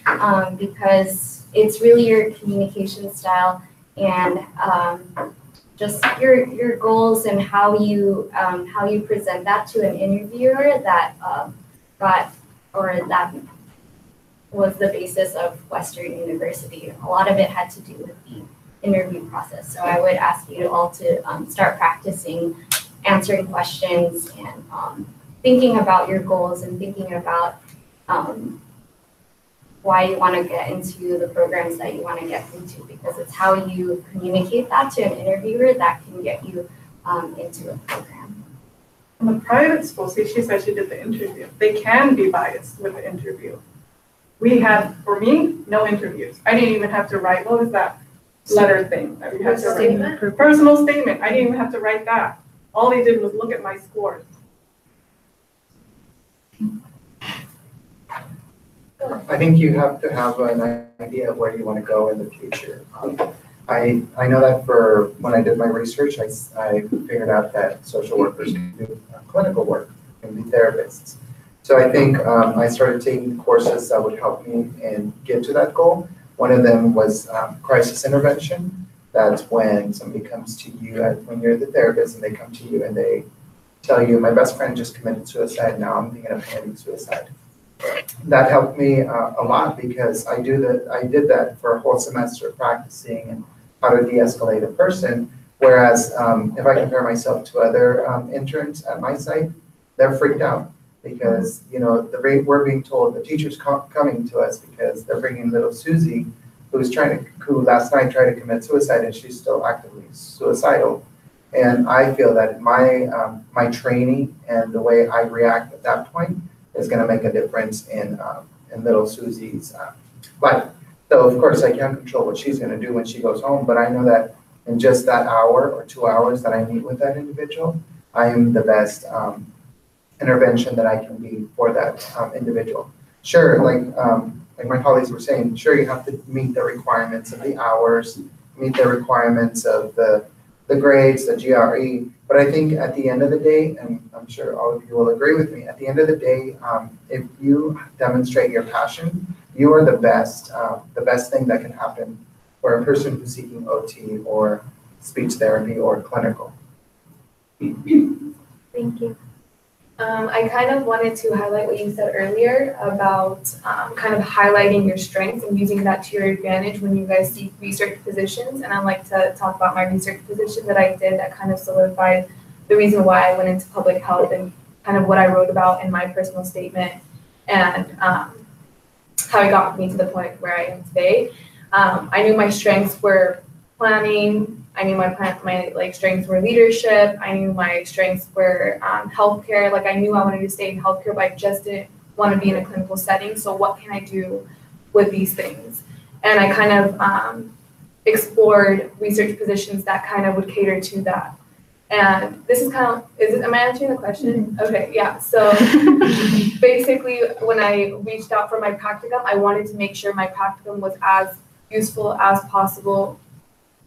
because it's really your communication style and just your goals and how you present that to an interviewer that that was the basis of Western University. A lot of it had to do with the interview process. So I would ask you all to start practicing answering questions and thinking about your goals and thinking about why you want to get into the programs that you want to get into, because it's how you communicate that to an interviewer that can get you into a program. In the private school, see, she said she did the interview. They can be biased with the interview. We had, for me, no interviews. I didn't even have to write, what was that letter thing that we had to write? Personal statement. I didn't even have to write that. All they did was look at my scores. I think you have to have an idea of where you want to go in the future. I know that for when I did my research, I figured out that social workers can do clinical work, can be therapists. So I think I started taking courses that would help me and get to that goal. One of them was crisis intervention. That's when somebody comes to you, when you're the therapist, and they come to you and they tell you, my best friend just committed suicide, now I'm thinking of committing suicide. That helped me a lot because I did that for a whole semester practicing and how to de-escalate a person. Whereas if I compare myself to other interns at my site, they're freaked out because, you know, we're being told the teacher's coming to us because they're bringing little Susie who last night tried to commit suicide and she's still actively suicidal. And I feel that my training and the way I react at that point is going to make a difference in little Susie's life. So of course I can't control what she's going to do when she goes home, but I know that in just that hour or 2 hours that I meet with that individual, I am the best intervention that I can be for that individual. Sure, like my colleagues were saying, sure, you have to meet the requirements of the hours, meet the requirements of the grades, the GRE, but I think at the end of the day, and I'm sure all of you will agree with me, at the end of the day, if you demonstrate your passion, you are the best thing that can happen for a person who's seeking OT or speech therapy or clinical. Thank you. I kind of wanted to highlight what you said earlier about kind of highlighting your strengths and using that to your advantage when you guys seek research positions. And I'd like to talk about my research position that I did that kind of solidified the reason why I went into public health and kind of what I wrote about in my personal statement and how it got me to the point where I am today. I knew my strengths were planning. I knew my strengths were leadership. I knew my strengths were healthcare. Like I knew I wanted to stay in healthcare, but I just didn't want to be in a clinical setting. So what can I do with these things? And I kind of explored research positions that kind of would cater to that. And this is kind of, am I answering the question? Okay, yeah. So basically when I reached out for my practicum, I wanted to make sure my practicum was as useful as possible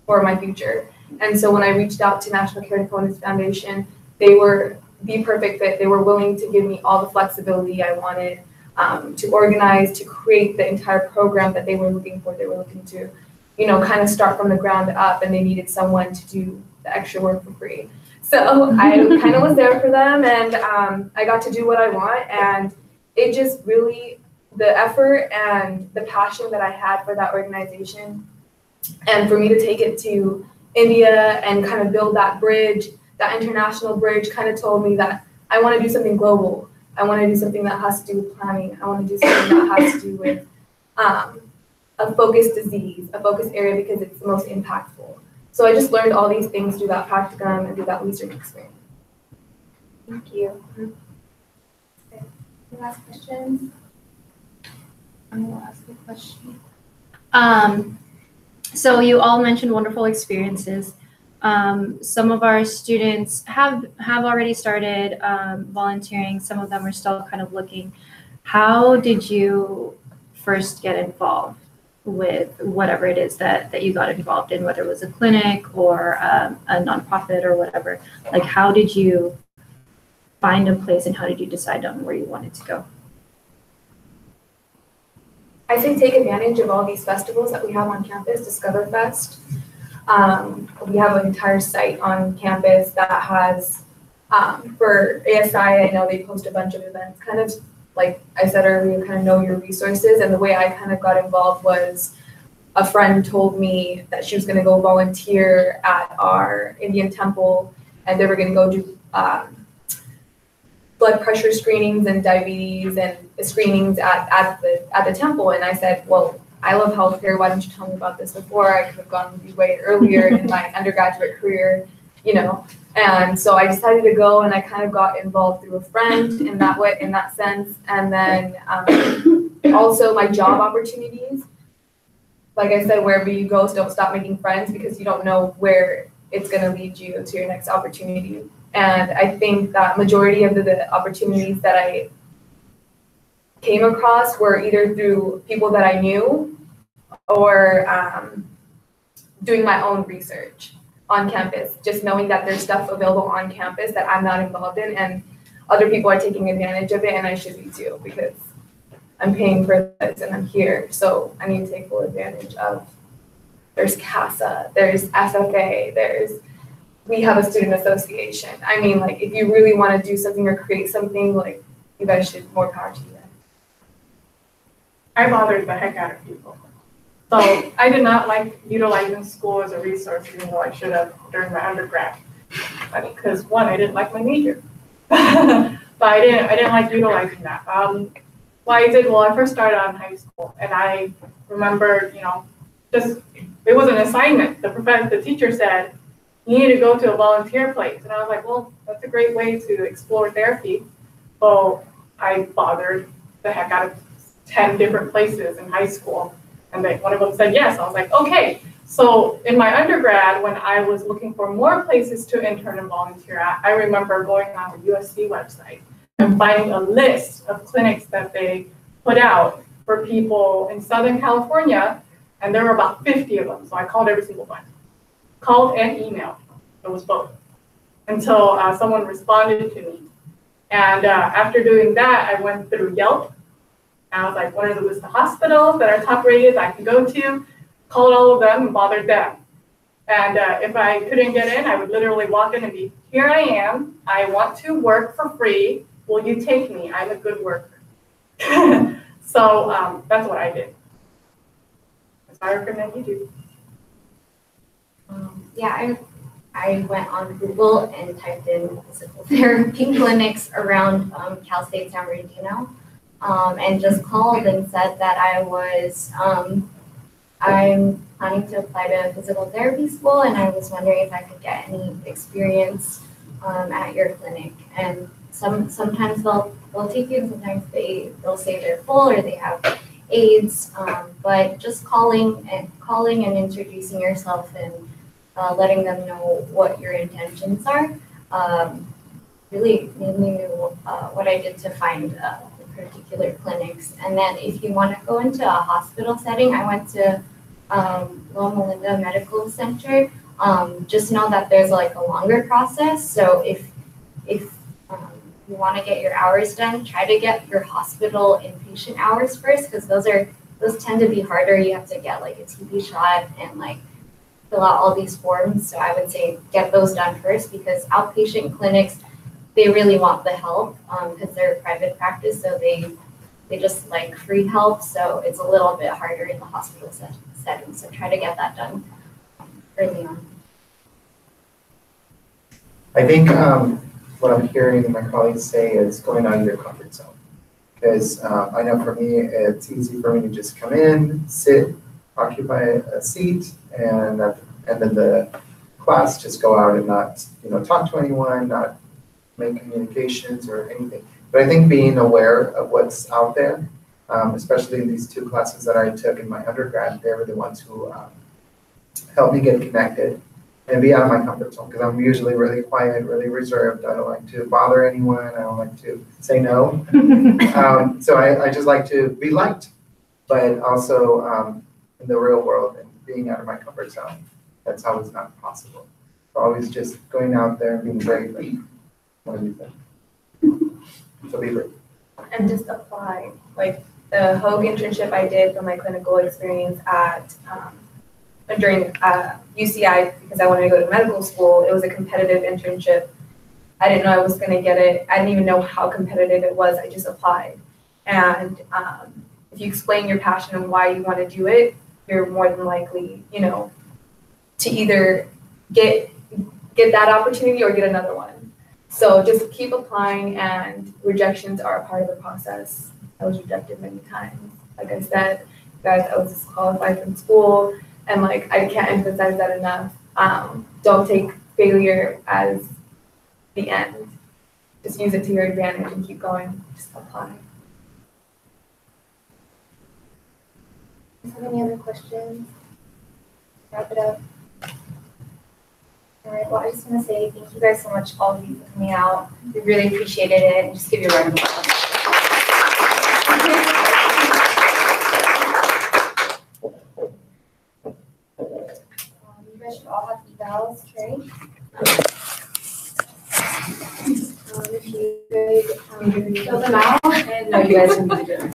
for my future. And so when I reached out to National Care Components Foundation, they were the perfect fit. They were willing to give me all the flexibility I wanted to organize, to create the entire program that they were looking for. They were looking to, you know, kind of start from the ground up, and they needed someone to do the extra work for free. So I kind of was there for them, and I got to do what I want. And it just really, the effort and the passion that I had for that organization, and for me to take it to India and kind of build that bridge, that international bridge, kind of told me that I want to do something global. I want to do something that has to do with planning. I want to do something that has to do with a focused disease, a focused area, because it's the most impactful. So I just learned all these things through that practicum and through that research experience. Thank you. Okay. Any last questions? I'm going to ask a question. So you all mentioned wonderful experiences. Some of our students have already started volunteering. Some of them are still kind of looking. How did you first get involved with whatever it is that you got involved in, whether it was a clinic or a nonprofit or whatever? Like, how did you find a place and how did you decide on where you wanted to go? I say take advantage of all these festivals that we have on campus, Discover Fest. We have an entire site on campus that has, for ASI, I know they post a bunch of events, kind of like I said earlier, kind of know your resources. And the way I kind of got involved was a friend told me that she was going to go volunteer at our Indian temple, and they were going to go do blood pressure screenings and diabetes and screenings at the temple. And I said, well, I love healthcare. Why didn't you tell me about this before? I could have gone with you way earlier in my undergraduate career, you know. And so I decided to go, and I kind of got involved through a friend in that way, in that sense. And then also my job opportunities. Like I said, wherever you go, don't stop making friends, because you don't know where it's going to lead you to your next opportunity. And I think that majority of the opportunities that I came across were either through people that I knew or doing my own research on campus, just knowing that there's stuff available on campus that I'm not involved in. And other people are taking advantage of it and I should be too, because I'm paying for this and I'm here. So I need to take full advantage of, there's CASA, there's FFA, we have a student association. I mean, like, if you really want to do something or create something, like, you guys should, more power to you. I bothered the heck out of people. So I did not like utilizing school as a resource, even though I should have during my undergrad. Because one, I didn't like my major. But I didn't like utilizing that. What I did, I first started out in high school, and I remember, it was an assignment. The teacher said, you need to go to a volunteer place. And I was like, well, that's a great way to explore therapy. So I bothered the heck out of 10 different places in high school. And one of them said yes. I was like, okay. So in my undergrad, when I was looking for more places to intern and volunteer at, I remember going on the USC website and finding a list of clinics that they put out for people in Southern California. And there were about 50 of them. So I called every single one. Called and emailed. It was both. Until someone responded to me. And after doing that, I went through Yelp. And I was like, what are the list of hospitals that are top rated that I can go to? Called all of them and bothered them. And if I couldn't get in, I would literally walk in and be, here I am. I want to work for free. Will you take me? I'm a good worker. So that's what I did. That's what I recommend you do. Yeah, I went on Google and typed in physical therapy clinics around Cal State San Bernardino, and just called and said that I'm planning to apply to physical therapy school, and I was wondering if I could get any experience at your clinic. And sometimes they'll take you, and sometimes they'll say they're full or they have aides. But just calling and introducing yourself and letting them know what your intentions are really made me know what I did to find particular clinics. And then if you want to go into a hospital setting, I went to Loma Linda Medical Center. Just know that there's like a longer process. So if you want to get your hours done, try to get your hospital inpatient hours first, because those tend to be harder. You have to get like a TB shot and like fill out all these forms. So I would say get those done first, because outpatient clinics, they really want the help because they're a private practice, so they just like free help. So it's a little bit harder in the hospital setting. So try to get that done early on. I think what I'm hearing my colleagues say is going out of your comfort zone. Because I know for me, it's easy for me to just come in, sit, occupy a seat, and then the class just go out and not talk to anyone, not make communications or anything. But I think being aware of what's out there, especially in these two classes that I took in my undergrad, they were the ones who helped me get connected and be out of my comfort zone, because I'm usually really quiet, really reserved. I don't like to bother anyone. I don't like to say no. So I just like to be liked, but also in the real world and being out of my comfort zone, that's always not possible. So always just going out there and being brave. What do you think? So be brave. And just apply. Like the Hogue internship I did for my clinical experience at during UCI, because I wanted to go to medical school. It was a competitive internship. I didn't know I was going to get it. I didn't even know how competitive it was. I just applied. And if you explain your passion and why you want to do it, you're more than likely, to either get that opportunity or get another one. So just keep applying, and rejections are a part of the process. I was rejected many times. Like I said, guys, I was disqualified from school, and I can't emphasize that enough. Don't take failure as the end. Just use it to your advantage and keep going. Just apply. Do you have any other questions? Wrap it up. All right, well, I just want to say thank you guys so much, all of you, for coming out. We really appreciated it. And just give you a round of applause. You guys should all have evals, right? If you could fill them out and. No, you guys can do it.